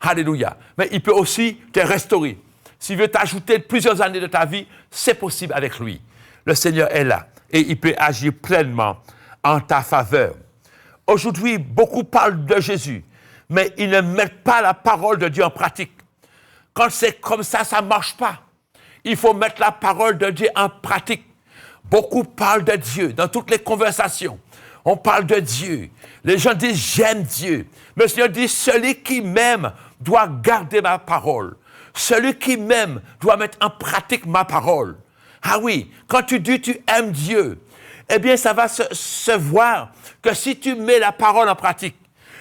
Alléluia. Mais il peut aussi te restaurer. S'il veut t'ajouter plusieurs années de ta vie, c'est possible avec lui. Le Seigneur est là et il peut agir pleinement en ta faveur. Aujourd'hui, beaucoup parlent de Jésus, mais ils ne mettent pas la parole de Dieu en pratique. Quand c'est comme ça ne marche pas. Il faut mettre la parole de Dieu en pratique. Beaucoup parlent de Dieu dans toutes les conversations. On parle de Dieu. Les gens disent « j'aime Dieu ». Mais le Seigneur dit « celui qui m'aime doit garder ma parole. Celui qui m'aime doit mettre en pratique ma parole. » Ah oui, quand tu dis tu aimes Dieu, eh bien ça va se voir que si tu mets la parole en pratique,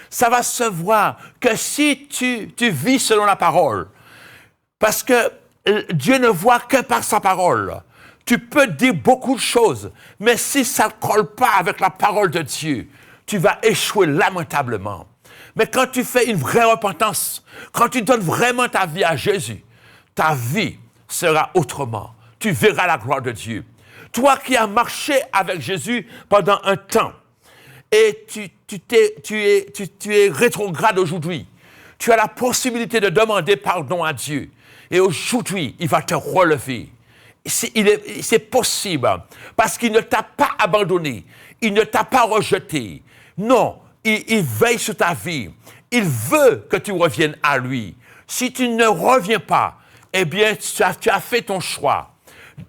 ça va se voir que si tu vis selon la parole, parce que Dieu ne voit que par sa parole. Tu peux dire beaucoup de choses, mais si ça ne colle pas avec la parole de Dieu, tu vas échouer lamentablement. Mais quand tu fais une vraie repentance, quand tu donnes vraiment ta vie à Jésus, ta vie sera autrement. Tu verras la gloire de Dieu. Toi qui as marché avec Jésus pendant un temps, et tu es rétrograde aujourd'hui, tu as la possibilité de demander pardon à Dieu. Et aujourd'hui, il va te relever. C'est possible, parce qu'il ne t'a pas abandonné, il ne t'a pas rejeté. Non, il veille sur ta vie. Il veut que tu reviennes à lui. Si tu ne reviens pas, eh bien, tu as fait ton choix.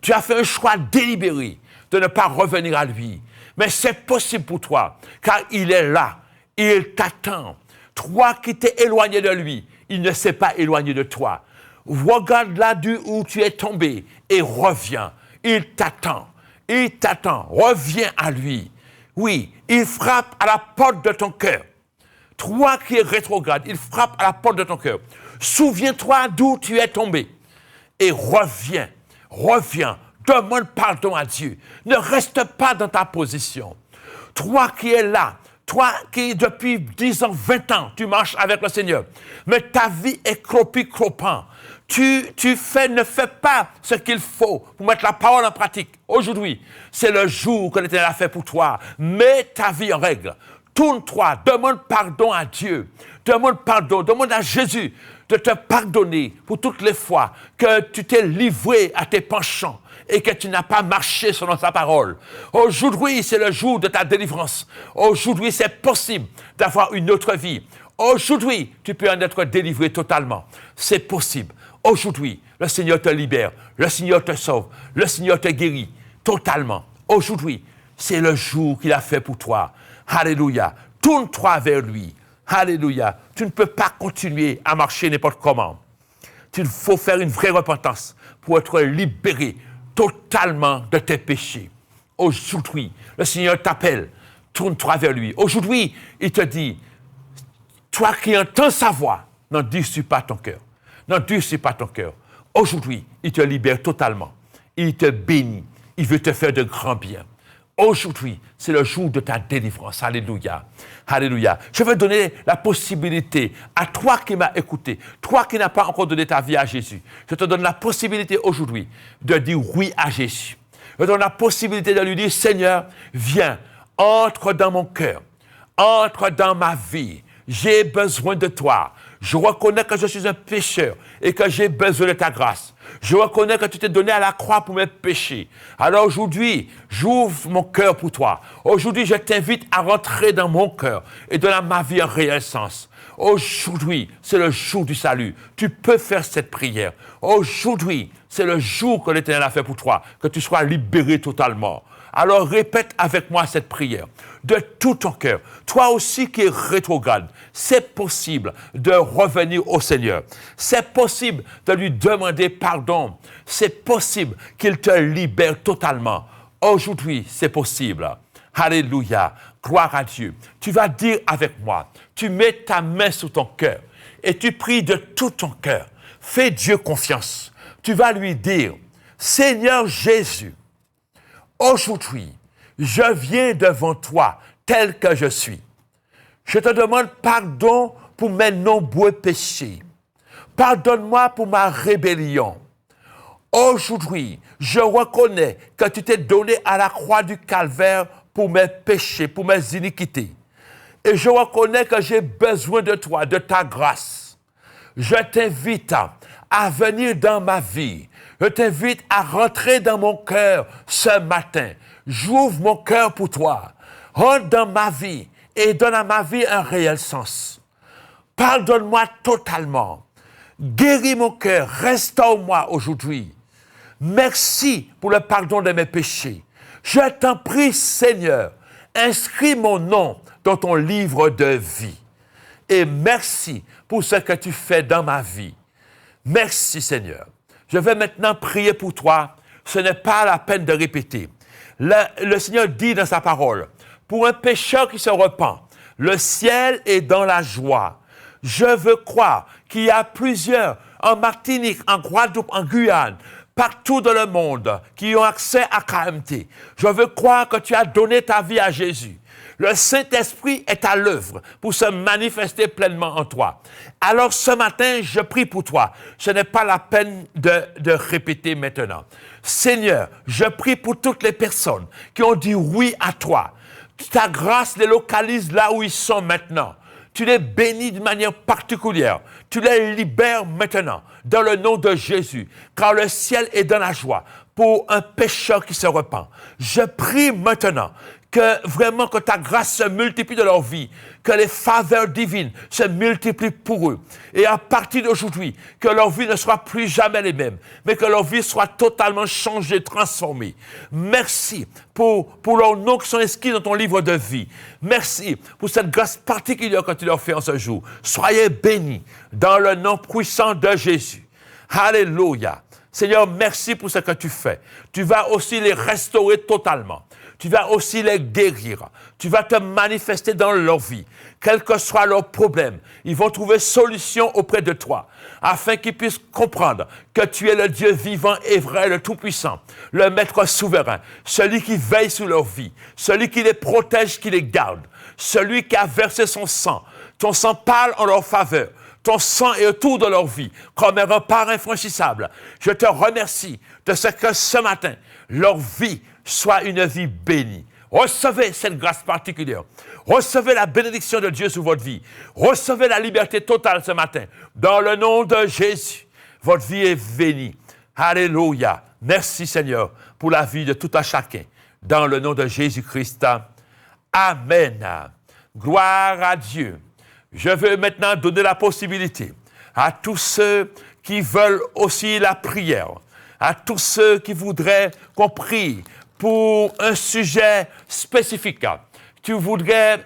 Tu as fait un choix délibéré de ne pas revenir à lui. Mais c'est possible pour toi, car il est là, il t'attend. Toi qui t'es éloigné de lui, il ne s'est pas éloigné de toi. Regarde là où tu es tombé et reviens. Il t'attend. Il t'attend. Reviens à lui. Oui, il frappe à la porte de ton cœur. Toi qui es rétrograde, il frappe à la porte de ton cœur. Souviens-toi d'où tu es tombé et reviens. Reviens. Demande pardon à Dieu. Ne reste pas dans ta position. Toi qui es là, toi qui depuis 10 ans, 20 ans, tu marches avec le Seigneur, mais ta vie est clopant. Tu ne fais pas ce qu'il faut pour mettre la parole en pratique. Aujourd'hui, c'est le jour que l'Éternel a fait pour toi. Mets ta vie en règle. Tourne-toi, demande pardon à Dieu. Demande pardon, demande à Jésus de te pardonner pour toutes les fois que tu t'es livré à tes penchants et que tu n'as pas marché selon sa parole. Aujourd'hui, c'est le jour de ta délivrance. Aujourd'hui, c'est possible d'avoir une autre vie. Aujourd'hui, tu peux en être délivré totalement. C'est possible. Aujourd'hui, le Seigneur te libère, le Seigneur te sauve, le Seigneur te guérit totalement. Aujourd'hui, c'est le jour qu'il a fait pour toi. Alléluia. Tourne-toi vers lui. Alléluia. Tu ne peux pas continuer à marcher n'importe comment. Il faut faire une vraie repentance pour être libéré totalement de tes péchés. Aujourd'hui, le Seigneur t'appelle. Tourne-toi vers lui. Aujourd'hui, il te dit, toi qui entends sa voix, n'endurcis pas ton cœur. N'endurcis pas ton cœur. Aujourd'hui, il te libère totalement. Il te bénit. Il veut te faire de grands biens. Aujourd'hui, c'est le jour de ta délivrance. Alléluia. Alléluia. Je veux donner la possibilité à toi qui m'as écouté, toi qui n'as pas encore donné ta vie à Jésus. Je te donne la possibilité aujourd'hui de dire oui à Jésus. Je te donne la possibilité de lui dire, Seigneur, viens, entre dans mon cœur, entre dans ma vie. J'ai besoin de toi. Je reconnais que je suis un pécheur et que j'ai besoin de ta grâce. Je reconnais que tu t'es donné à la croix pour mes péchés. Alors aujourd'hui, j'ouvre mon cœur pour toi. Aujourd'hui, je t'invite à rentrer dans mon cœur et donner à ma vie un réel sens. Aujourd'hui, c'est le jour du salut. Tu peux faire cette prière. Aujourd'hui, c'est le jour que l'Éternel a fait pour toi, que tu sois libéré totalement. Alors répète avec moi cette prière de tout ton cœur. Toi aussi qui es rétrograde, c'est possible de revenir au Seigneur. C'est possible de lui demander pardon. C'est possible qu'il te libère totalement. Aujourd'hui, c'est possible. Alléluia. Gloire à Dieu. Tu vas dire avec moi, tu mets ta main sur ton cœur et tu pries de tout ton cœur. Fais Dieu confiance. Tu vas lui dire, Seigneur Jésus, aujourd'hui, je viens devant toi tel que je suis. Je te demande pardon pour mes nombreux péchés. Pardonne-moi pour ma rébellion. Aujourd'hui, je reconnais que tu t'es donné à la croix du calvaire pour mes péchés, pour mes iniquités. Et je reconnais que j'ai besoin de toi, de ta grâce. Je t'invite à venir dans ma vie. Je t'invite à rentrer dans mon cœur ce matin. J'ouvre mon cœur pour toi. Rentre dans ma vie et donne à ma vie un réel sens. Pardonne-moi totalement. Guéris mon cœur. Restaure-moi aujourd'hui. Merci pour le pardon de mes péchés. Je t'en prie, Seigneur, inscris mon nom dans ton livre de vie. Et merci pour ce que tu fais dans ma vie. Merci, Seigneur. Je vais maintenant prier pour toi. Ce n'est pas la peine de répéter. Le Seigneur dit dans sa parole, pour un pécheur qui se repent, le ciel est dans la joie. Je veux croire qu'il y a plusieurs en Martinique, en Guadeloupe, en Guyane, partout dans le monde, qui ont accès à KMT. Je veux croire que tu as donné ta vie à Jésus. Le Saint-Esprit est à l'œuvre pour se manifester pleinement en toi. Alors ce matin, je prie pour toi. Ce n'est pas la peine de répéter maintenant. Seigneur, je prie pour toutes les personnes qui ont dit oui à toi. Ta grâce les localise là où ils sont maintenant. Tu les bénis de manière particulière. Tu les libères maintenant, dans le nom de Jésus, car le ciel est dans la joie pour un pécheur qui se repent. Je prie maintenant que ta grâce se multiplie dans leur vie, que les faveurs divines se multiplient pour eux. Et à partir d'aujourd'hui, que leur vie ne soit plus jamais les mêmes, mais que leur vie soit totalement changée, transformée. Merci pour leurs noms qui sont inscrits dans ton livre de vie. Merci pour cette grâce particulière que tu leur fais en ce jour. Soyez bénis dans le nom puissant de Jésus. Alléluia. Seigneur, merci pour ce que tu fais. Tu vas aussi les restaurer totalement. Tu vas aussi les guérir. Tu vas te manifester dans leur vie. Quel que soit leur problème, ils vont trouver solution auprès de toi, afin qu'ils puissent comprendre que tu es le Dieu vivant et vrai, le Tout-Puissant, le Maître souverain, celui qui veille sur leur vie, celui qui les protège, qui les garde, celui qui a versé son sang. Ton sang parle en leur faveur. Ton sang est autour de leur vie, comme un rempart infranchissable. Je te remercie de ce que ce matin, leur vie soit une vie bénie. Recevez cette grâce particulière. Recevez la bénédiction de Dieu sur votre vie. Recevez la liberté totale ce matin. Dans le nom de Jésus, votre vie est bénie. Alléluia. Merci Seigneur pour la vie de tout un chacun. Dans le nom de Jésus-Christ. Amen. Gloire à Dieu. Je veux maintenant donner la possibilité à tous ceux qui veulent aussi la prière, à tous ceux qui voudraient qu'on prie pour un sujet spécifique. Tu voudrais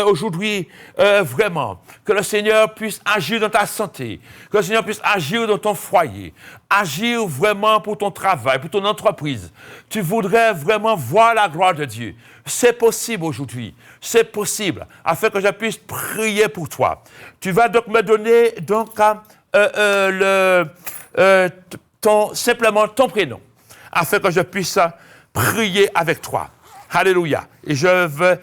aujourd'hui vraiment que le Seigneur puisse agir dans ta santé, que le Seigneur puisse agir dans ton foyer, agir vraiment pour ton travail, pour ton entreprise. Tu voudrais vraiment voir la gloire de Dieu. C'est possible aujourd'hui, c'est possible, afin que je puisse prier pour toi. Tu vas donc me donner simplement ton prénom, afin que je puisse prier avec toi. Alléluia. Et je veux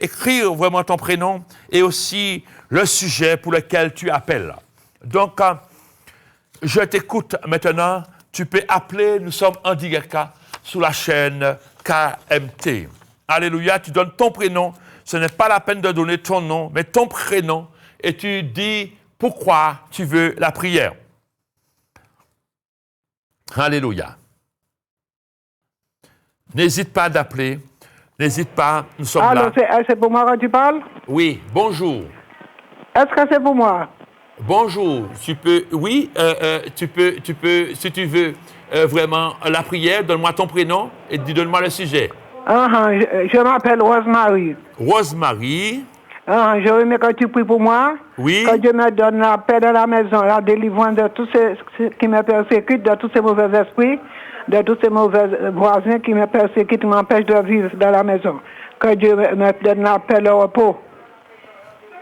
écrire vraiment ton prénom et aussi le sujet pour lequel tu appelles. Donc, je t'écoute maintenant. Tu peux appeler, nous sommes en direct sur la chaîne KMT. Alléluia, tu donnes ton prénom. Ce n'est pas la peine de donner ton nom, mais ton prénom. Et tu dis pourquoi tu veux la prière. Alléluia. N'hésite pas d'appeler. N'hésite pas, nous sommes là. C'est pour moi que tu parles? Oui, bonjour. Est-ce que c'est pour moi? Bonjour. Tu peux, oui, tu peux, si tu veux vraiment la prière, donne-moi ton prénom et donne-moi le sujet. Je m'appelle Rosemary. Rosemary. Je remets que tu pries pour moi. Oui. Que Dieu me donne la paix dans la maison, la délivrance de tous ceux qui me persécutent, de tous ces mauvais esprits, de tous ces mauvais voisins qui me persécutent, qui m'empêchent de vivre dans la maison. Que Dieu me donne la paix, le repos.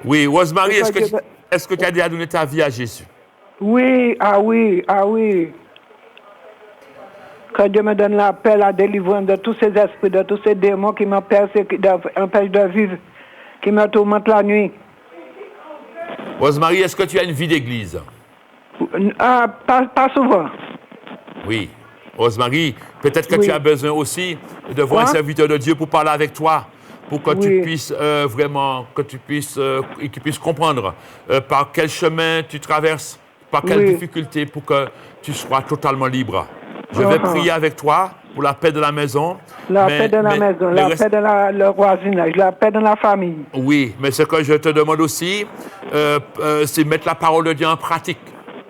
Oui, Rosemary, est-ce que tu as déjà donné ta vie à Jésus? Oui, oui. Que Dieu me donne la paix, la délivrance de tous ces esprits, de tous ces démons qui me persécutent, empêchent de vivre, qui me tourmentent la nuit. Rosemary, est-ce que tu as une vie d'église? Pas souvent. Oui. Rosemary, peut-être que tu as besoin aussi de voir un serviteur de Dieu pour parler avec toi, pour que tu puisses vraiment, qu'il puisse comprendre par quel chemin tu traverses, par quelle difficulté, pour que tu sois totalement libre. Je vais prier avec toi pour la paix de la maison. La paix de la maison, la paix de le voisinage, la paix de la famille. Oui, mais ce que je te demande aussi, c'est mettre la parole de Dieu en pratique.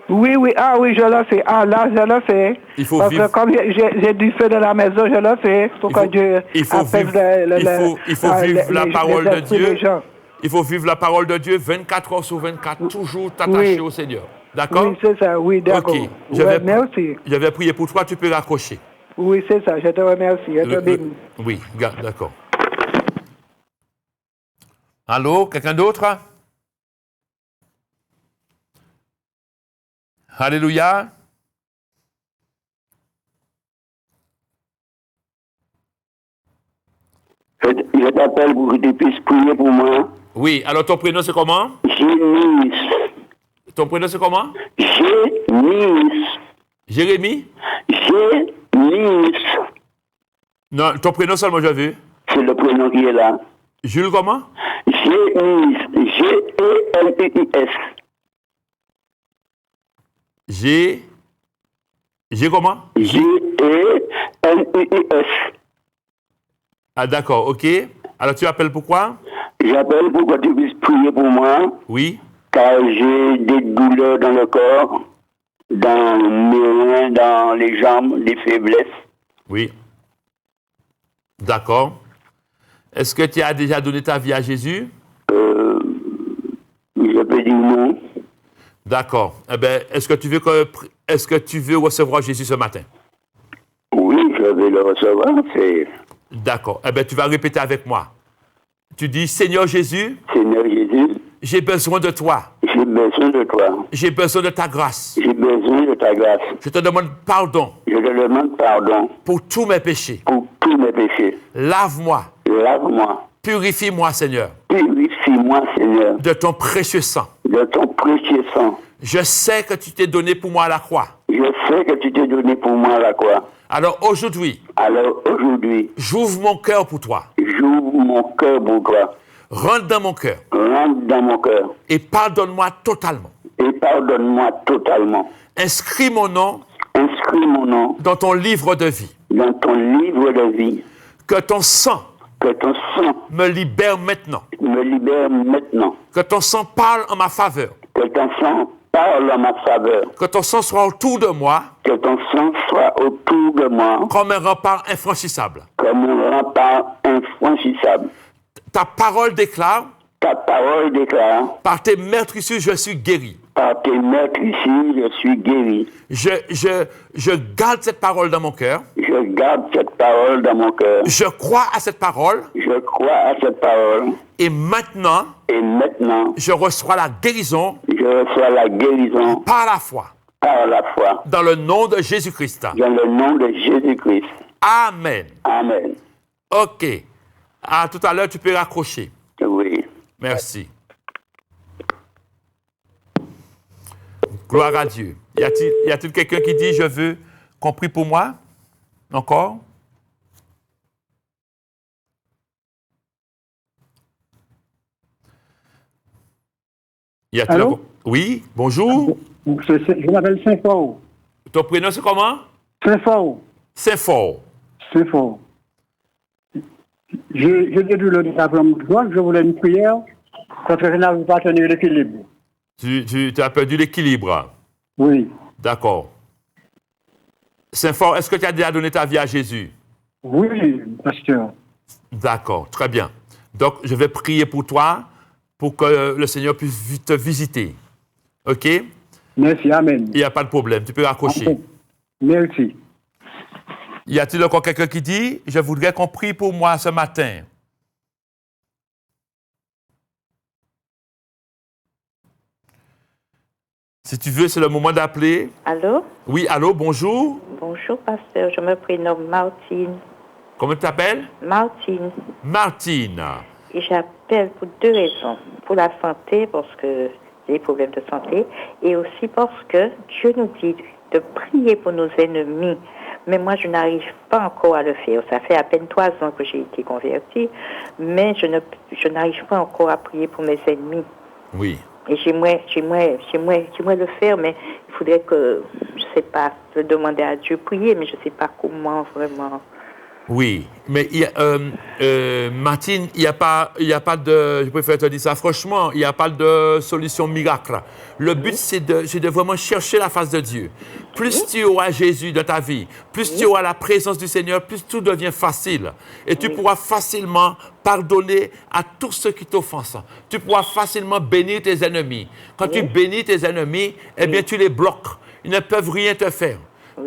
Oui, je le fais. Là, je le fais. Il faut parce vivre. Que comme j'ai du feu de la maison, je le fais. Pour que Dieu il faut vivre la parole de Dieu. Il faut vivre la parole de Dieu 24 heures sur 24, toujours t'attacher au Seigneur. D'accord? Oui, c'est ça. Oui, d'accord. OK. Merci. Je vais prier pour toi, tu peux raccrocher. Oui, c'est ça. Je te remercie. Je te bénis. Oui, d'accord. Allô, quelqu'un d'autre? Alléluia. Je t'appelle pour que tu puisses prier pour moi. Oui, alors ton prénom c'est comment? Jérémie. Ton prénom c'est comment? Jérémie. Jérémie? Jérémie. Non, ton prénom seulement j'ai vu. C'est le prénom qui est là. Jules comment? Jérémie. G-E-L-E-I-S. G comment? G-E-L-E-I-S. Ah d'accord, ok. Alors tu appelles pourquoi? J'appelle pour que tu puisses prier pour moi. Oui. Car j'ai des douleurs dans le corps, dans mes reins, dans les jambes, des faiblesses. Oui. D'accord. Est-ce que tu as déjà donné ta vie à Jésus? Je peux dire non. D'accord. Eh bien, est-ce que tu veux recevoir Jésus ce matin? Oui, je vais le recevoir. D'accord. Eh bien, tu vas répéter avec moi. Tu dis, Seigneur Jésus. Seigneur Jésus. J'ai besoin de toi. J'ai besoin de toi. J'ai besoin de ta grâce. J'ai besoin de ta grâce. Je te demande pardon. Je te demande pardon. Pour tous mes péchés. Pour tous mes péchés. Lave-moi. Lave-moi. Purifie-moi, Seigneur. Purifie-moi, Seigneur. De ton précieux sang. De ton précieux sang. Je sais que tu t'es donné pour moi à la croix. Je sais que tu t'es donné pour moi à la croix. Alors aujourd'hui, j'ouvre mon cœur pour toi. J'ouvre mon cœur pour toi. Rentre dans mon cœur. Rentre dans mon cœur. Et pardonne-moi totalement. Et pardonne-moi totalement. Inscris mon nom. Inscris mon nom. Dans ton livre de vie. Dans ton livre de vie. Que ton sang. Que ton sang. Me libère maintenant. Me libère maintenant. Que ton sang parle en ma faveur. Que ton sang parle en ma faveur. Que ton sang soit autour de moi. Que ton sang soit autour de moi. Comme un rempart infranchissable. Comme un rempart infranchissable. Ta parole déclare. Ta parole déclare. Par tes meurtrissures, je suis guéri. Par tes meurtrissures, je suis guéri. Je garde cette parole dans mon cœur. Je garde cette parole dans mon cœur. Je crois à cette parole. Je crois à cette parole. Et maintenant, je reçois la guérison. Je reçois la guérison. Par la foi. Par la foi. Dans le nom de Jésus-Christ. Dans le nom de Jésus-Christ. Amen. Amen. OK. À tout à l'heure, tu peux raccrocher. Oui. Merci. Gloire à Dieu. Y a-t-il quelqu'un qui dit, je veux qu'on prie pour moi? Encore? Y a-t-il Allô? encore? Oui, bonjour. Je m'appelle Saint-Fort. Ton prénom, c'est comment? Saint-Fort. Saint-Fort. Saint-Fort. J'ai des douleurs de simplement de droite. Je voulais une prière parce que je n'avais pas tenu l'équilibre. Tu as perdu l'équilibre. Oui. D'accord. Saint-Fort, est-ce que tu as déjà donné ta vie à Jésus? Oui, pasteur. D'accord, très bien. Donc, je vais prier pour toi pour que le Seigneur puisse te visiter. OK? Merci, amen. Il n'y a pas de problème, tu peux raccrocher. Amen. Merci. Y a-t-il encore quelqu'un qui dit, je voudrais qu'on prie pour moi ce matin? Si tu veux, c'est le moment d'appeler. Allô? Oui, allô, bonjour. Bonjour, pasteur. Je me prénomme Martine. Comment tu t'appelles? Martine. Martine. Et j'appelle pour deux raisons. Pour la santé, parce que j'ai des problèmes de santé. Et aussi parce que Dieu nous dit de prier pour nos ennemis. Mais moi, je n'arrive pas encore à le faire. Ça fait à peine 3 ans que j'ai été convertie. Mais je n'arrive pas encore à prier pour mes ennemis. Oui. Et j'aimerais le faire, mais il faudrait que, je sais pas, je demander à Dieu prier, mais je sais pas comment vraiment. Oui, mais Martine, il n'y a pas de, je préfère te dire ça franchement, il n'y a pas de solution miracle. Le but, c'est de vraiment chercher la face de Dieu. Plus tu auras Jésus dans ta vie, plus tu auras la présence du Seigneur, plus tout devient facile. Et tu pourras facilement pardonner à tous ceux qui t'offensent. Tu pourras facilement bénir tes ennemis. Quand tu bénis tes ennemis, eh bien, tu les bloques. Ils ne peuvent rien te faire.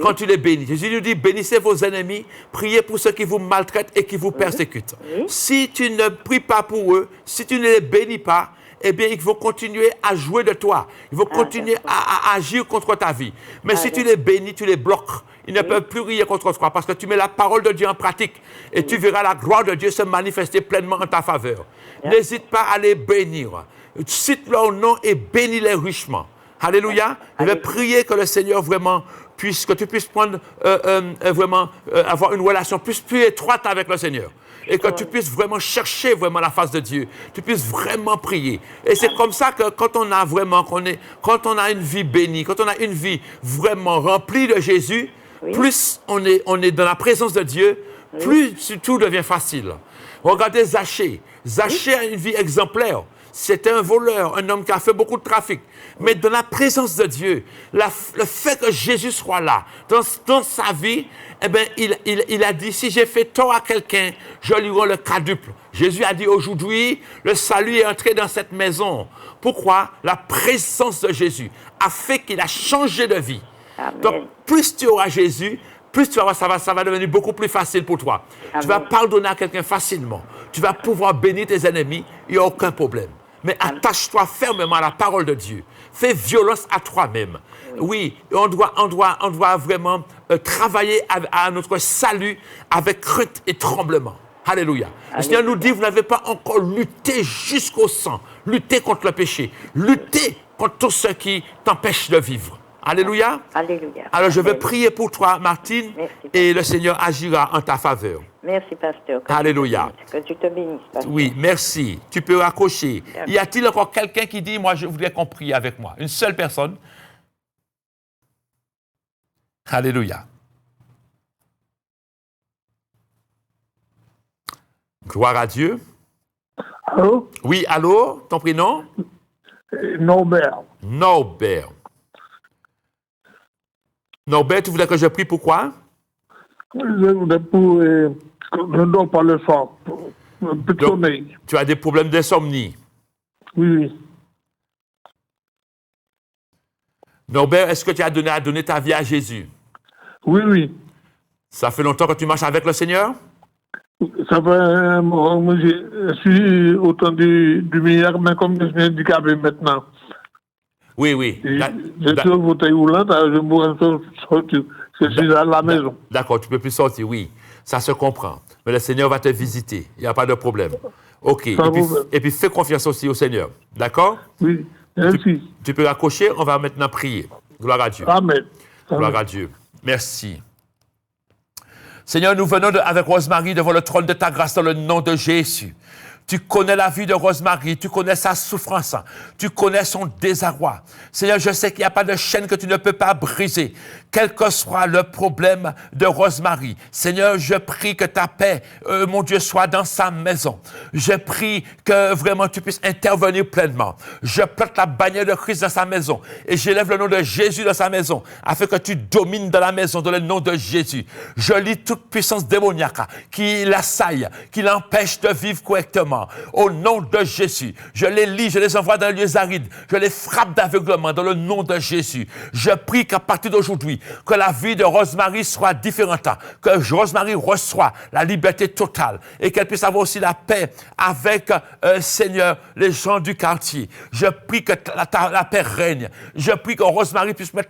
Quand tu les bénis. Jésus nous dit, bénissez vos ennemis, priez pour ceux qui vous maltraitent et qui vous persécutent. Si tu ne pries pas pour eux, si tu ne les bénis pas, eh bien, ils vont continuer à jouer de toi. Ils vont continuer à agir contre ta vie. Mais si tu les bénis, tu les bloques. Ils ne peuvent plus rien contre toi parce que tu mets la parole de Dieu en pratique et tu verras la gloire de Dieu se manifester pleinement en ta faveur. N'hésite pas à les bénir. Cite leur nom et bénis-les richement. Alléluia. Je vais prier que le Seigneur vraiment que tu puisses prendre avoir une relation plus étroite avec le Seigneur. Et que tu puisses vraiment chercher vraiment la face de Dieu. Tu puisses vraiment prier. Et c'est comme ça que quand on a une vie bénie, quand on a une vie vraiment remplie de Jésus, plus on est dans la présence de Dieu, plus tout devient facile. Regardez Zachée. Zachée a une vie exemplaire. C'était un voleur, un homme qui a fait beaucoup de trafic. Mais dans la présence de Dieu, le fait que Jésus soit là, dans sa vie, eh bien, il a dit, si j'ai fait tort à quelqu'un, je lui rends le quadruple. Jésus a dit, aujourd'hui, le salut est entré dans cette maison. Pourquoi? La présence de Jésus a fait qu'il a changé de vie. Amen. Donc, plus tu auras Jésus, plus tu vas voir, ça va devenir beaucoup plus facile pour toi. Amen. Tu vas pardonner à quelqu'un facilement. Tu vas pouvoir bénir tes ennemis, il n'y a aucun problème. Mais attache-toi fermement à la parole de Dieu. Fais violence à toi-même. Oui, on doit vraiment travailler à notre salut avec crainte et tremblement. Alléluia. Le Seigneur nous dit, vous n'avez pas encore lutté jusqu'au sang. Lutter contre le péché. Lutter contre tout ce qui t'empêche de vivre. Alléluia. Alléluia. Alors, je vais prier pour toi, Martine, et le Seigneur agira en ta faveur. Merci, pasteur. Alléluia. Que Dieu te bénisse, pasteur. Oui, merci. Tu peux raccrocher. Merci. Y a-t-il encore quelqu'un qui dit, moi, je voudrais qu'on prie avec moi? Une seule personne? Alléluia. Gloire à Dieu. Allô? Oui, allô? Ton prénom? Norbert. Norbert. Norbert, tu voudrais que je prie pourquoi? Je voudrais pour... je ne dors pas le soir. Un peu de sommeil. Tu as des problèmes d'insomnie? Oui. Norbert, est-ce que tu as donné ta vie à Jésus? Oui. Ça fait longtemps que tu marches avec le Seigneur? Ça fait... je suis autant du meilleur, mais comme je suis handicapé maintenant. Oui. Je suis au fauteuil roulant, je pourrais sortir. Je suis à la maison. D'accord, tu ne peux plus sortir, oui. Ça se comprend. mais le Seigneur va te visiter. Il n'y a pas de problème. OK. Et puis, fais confiance aussi au Seigneur. D'accord? Oui, merci. Tu peux raccrocher, on va maintenant prier. Gloire à Dieu. Amen. Gloire à Dieu. Merci. Seigneur, nous venons avec Rosemary devant le trône de ta grâce dans le nom de Jésus. Tu connais la vie de Rosemary, tu connais sa souffrance, tu connais son désarroi. Seigneur, je sais qu'il n'y a pas de chaîne que tu ne peux pas briser, quel que soit le problème de Rosemary. Seigneur, je prie que ta paix, mon Dieu, soit dans sa maison. Je prie que vraiment tu puisses intervenir pleinement. Je plante la bannière de Christ dans sa maison et j'élève le nom de Jésus dans sa maison afin que tu domines dans la maison dans le nom de Jésus. Je lis toute puissance démoniaque qui l'assaille, qui l'empêche de vivre correctement. Au nom de Jésus, je les lis, je les envoie dans les lieux arides, je les frappe d'aveuglement dans le nom de Jésus. Je prie qu'à partir d'aujourd'hui, que la vie de Rosemary soit différente, que Rosemary reçoive la liberté totale et qu'elle puisse avoir aussi la paix avec, Seigneur, les gens du quartier. Je prie que la paix règne. Je prie que Rosemary puisse mettre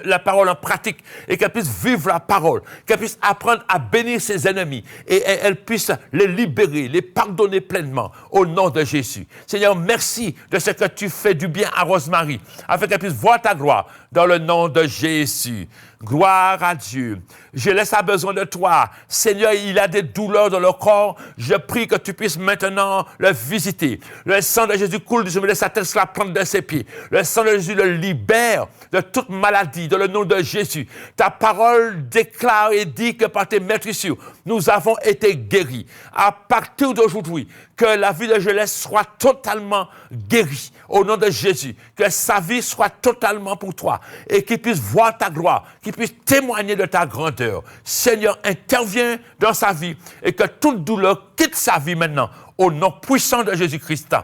la parole en pratique et qu'elle puisse vivre la parole, qu'elle puisse apprendre à bénir ses ennemis et elle puisse les libérer, les pardonner pleinement au nom de Jésus. Seigneur, merci de ce que tu fais du bien à Rosemary, afin qu'elle puisse voir ta gloire dans le nom de Jésus. Gloire à Dieu. Je laisse à besoin de toi. Seigneur, il a des douleurs dans le corps. Je prie que tu puisses maintenant le visiter. Le sang de Jésus coule du sommet de sa tête sur la plante de ses pieds. Le sang de Jésus le libère de toute maladie dans le nom de Jésus. Ta parole déclare et dit que par tes meurtrissures, nous avons été guéris. À partir d'aujourd'hui, que la vie de Joël soit totalement guérie au nom de Jésus. Que sa vie soit totalement pour toi et qu'il puisse voir ta gloire, qu'il puisse témoigner de ta grandeur. Seigneur, interviens dans sa vie et que toute douleur quitte sa vie maintenant au nom puissant de Jésus-Christ.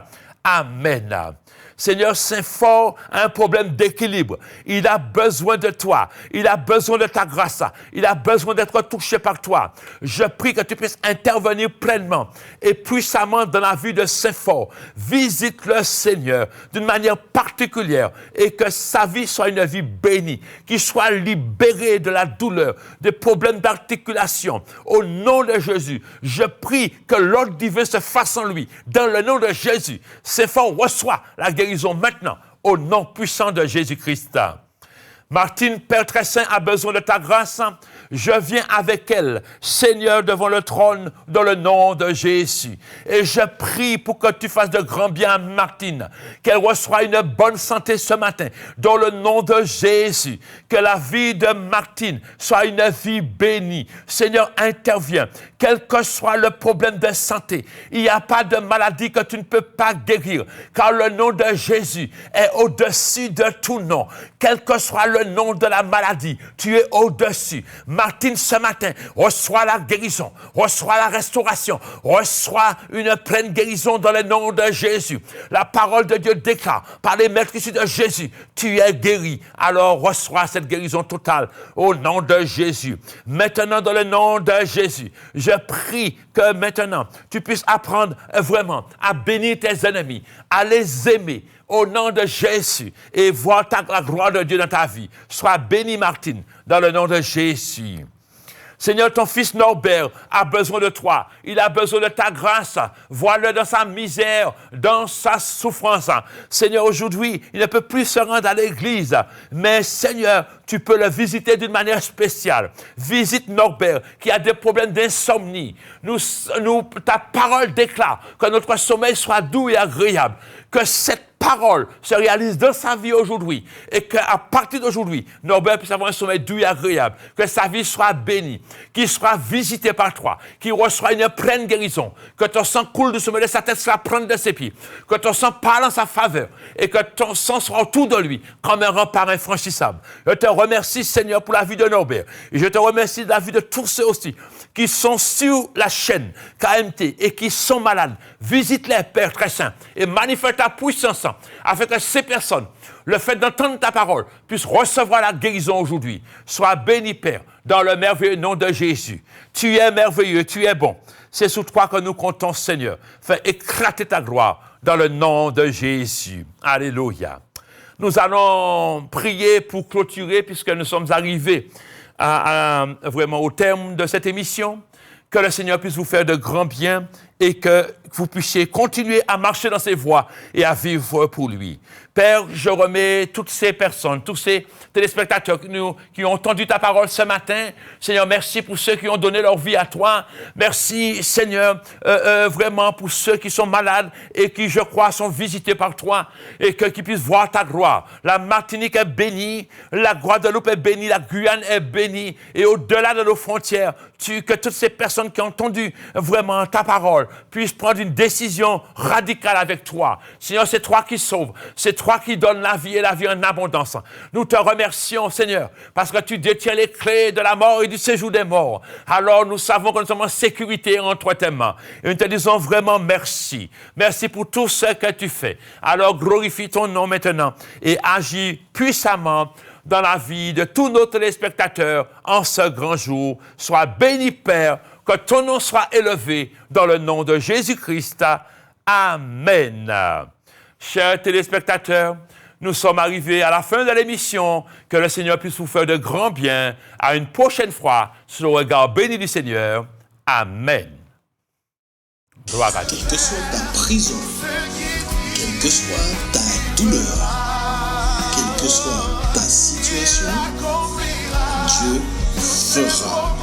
Amen. Seigneur, Saint-Fort a un problème d'équilibre. Il a besoin de toi. Il a besoin de ta grâce. Il a besoin d'être touché par toi. Je prie que tu puisses intervenir pleinement et puissamment dans la vie de Saint-Fort. Visite-le, Seigneur, d'une manière particulière et que sa vie soit une vie bénie, qu'il soit libéré de la douleur, des problèmes d'articulation. Au nom de Jésus, je prie que l'ordre divin se fasse en lui. Dans le nom de Jésus, Saint-Fort reçoit la guérison maintenant, au nom puissant de Jésus-Christ. Martine, Père très saint, a besoin de ta grâce. Je viens avec elle, Seigneur, devant le trône, dans le nom de Jésus. Et je prie pour que tu fasses de grands biens à Martine, qu'elle reçoive une bonne santé ce matin, dans le nom de Jésus. Que la vie de Martine soit une vie bénie. Seigneur, interviens. Quel que soit le problème de santé, il n'y a pas de maladie que tu ne peux pas guérir, car le nom de Jésus est au-dessus de tout nom. Quel que soit le nom de la maladie, tu es au-dessus. Martine, ce matin, reçois la guérison, reçois la restauration, reçois une pleine guérison dans le nom de Jésus. La parole de Dieu déclare, par les meurtrissures de Jésus, tu es guéri. Alors reçois cette guérison totale au nom de Jésus. Maintenant, dans le nom de Jésus, je prie que maintenant, tu puisses apprendre vraiment à bénir tes ennemis, à les aimer, au nom de Jésus, et voir la gloire de Dieu dans ta vie. Sois béni, Martine, dans le nom de Jésus. Seigneur, ton fils Norbert a besoin de toi. Il a besoin de ta grâce. Vois-le dans sa misère, dans sa souffrance. Seigneur, aujourd'hui, il ne peut plus se rendre à l'église. Mais Seigneur, tu peux le visiter d'une manière spéciale. Visite Norbert qui a des problèmes d'insomnie. Ta parole déclare que notre sommeil soit doux et agréable. Que cette parole se réalise dans sa vie aujourd'hui et qu'à partir d'aujourd'hui, Norbert puisse avoir un sommeil doux et agréable, que sa vie soit bénie, qu'il soit visité par toi, qu'il reçoive une pleine guérison, que ton sang coule du sommet de sa tête sur la plante de ses pieds, que ton sang parle en sa faveur et que ton sang soit autour de lui comme un rempart infranchissable. Je te remercie, Seigneur, pour la vie de Norbert et je te remercie de la vie de tous ceux aussi qui sont sur la chaîne KMT et qui sont malades. Visite-les, Père très saint, et manifeste ta puissance afin que ces personnes, le fait d'entendre ta parole, puissent recevoir la guérison aujourd'hui. Sois béni, Père, dans le merveilleux nom de Jésus. Tu es merveilleux, tu es bon. C'est sous toi que nous comptons, Seigneur. Fais éclater ta gloire dans le nom de Jésus. Alléluia. Nous allons prier pour clôturer puisque nous sommes arrivés vraiment au terme de cette émission. que le Seigneur puisse vous faire de grands biens et que vous puissiez continuer à marcher dans ses voies et à vivre pour lui. Père, je remets toutes ces personnes, tous ces téléspectateurs qui ont entendu ta parole ce matin. Seigneur, merci pour ceux qui ont donné leur vie à toi. Merci, Seigneur, vraiment pour ceux qui sont malades et qui, je crois, sont visités par toi et qu'ils puissent voir ta gloire. La Martinique est bénie, la Guadeloupe est bénie, la Guyane est bénie et au-delà de nos frontières, que toutes ces personnes qui ont entendu vraiment ta parole puissent prendre une décision radicale avec toi. Seigneur, c'est toi qui sauves, c'est toi qui donnes la vie et la vie en abondance. Nous te remercions, Seigneur, parce que tu détiens les clés de la mort et du séjour des morts. Alors nous savons que nous sommes en sécurité entre tes mains. Et nous te disons vraiment merci. Merci pour tout ce que tu fais. Alors glorifie ton nom maintenant et agis puissamment dans la vie de tous nos téléspectateurs en ce grand jour. Sois béni, Père, que ton nom soit élevé dans le nom de Jésus-Christ. Amen. Chers téléspectateurs, nous sommes arrivés à la fin de l'émission. Que le Seigneur puisse vous faire de grands biens. À une prochaine fois, sous le regard béni du Seigneur. Amen. Gloire à Dieu. Quelle que soit ta prison, quelle que soit ta douleur, quelle que soit ta situation, Dieu fera.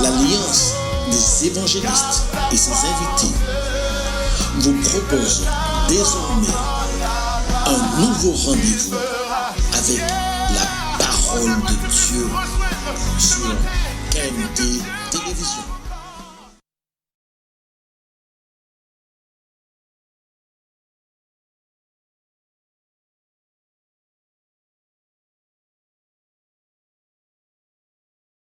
L'Alliance des évangélistes et ses invités vous propose désormais un nouveau rendez-vous avec la parole de Dieu sur KMT Télévision.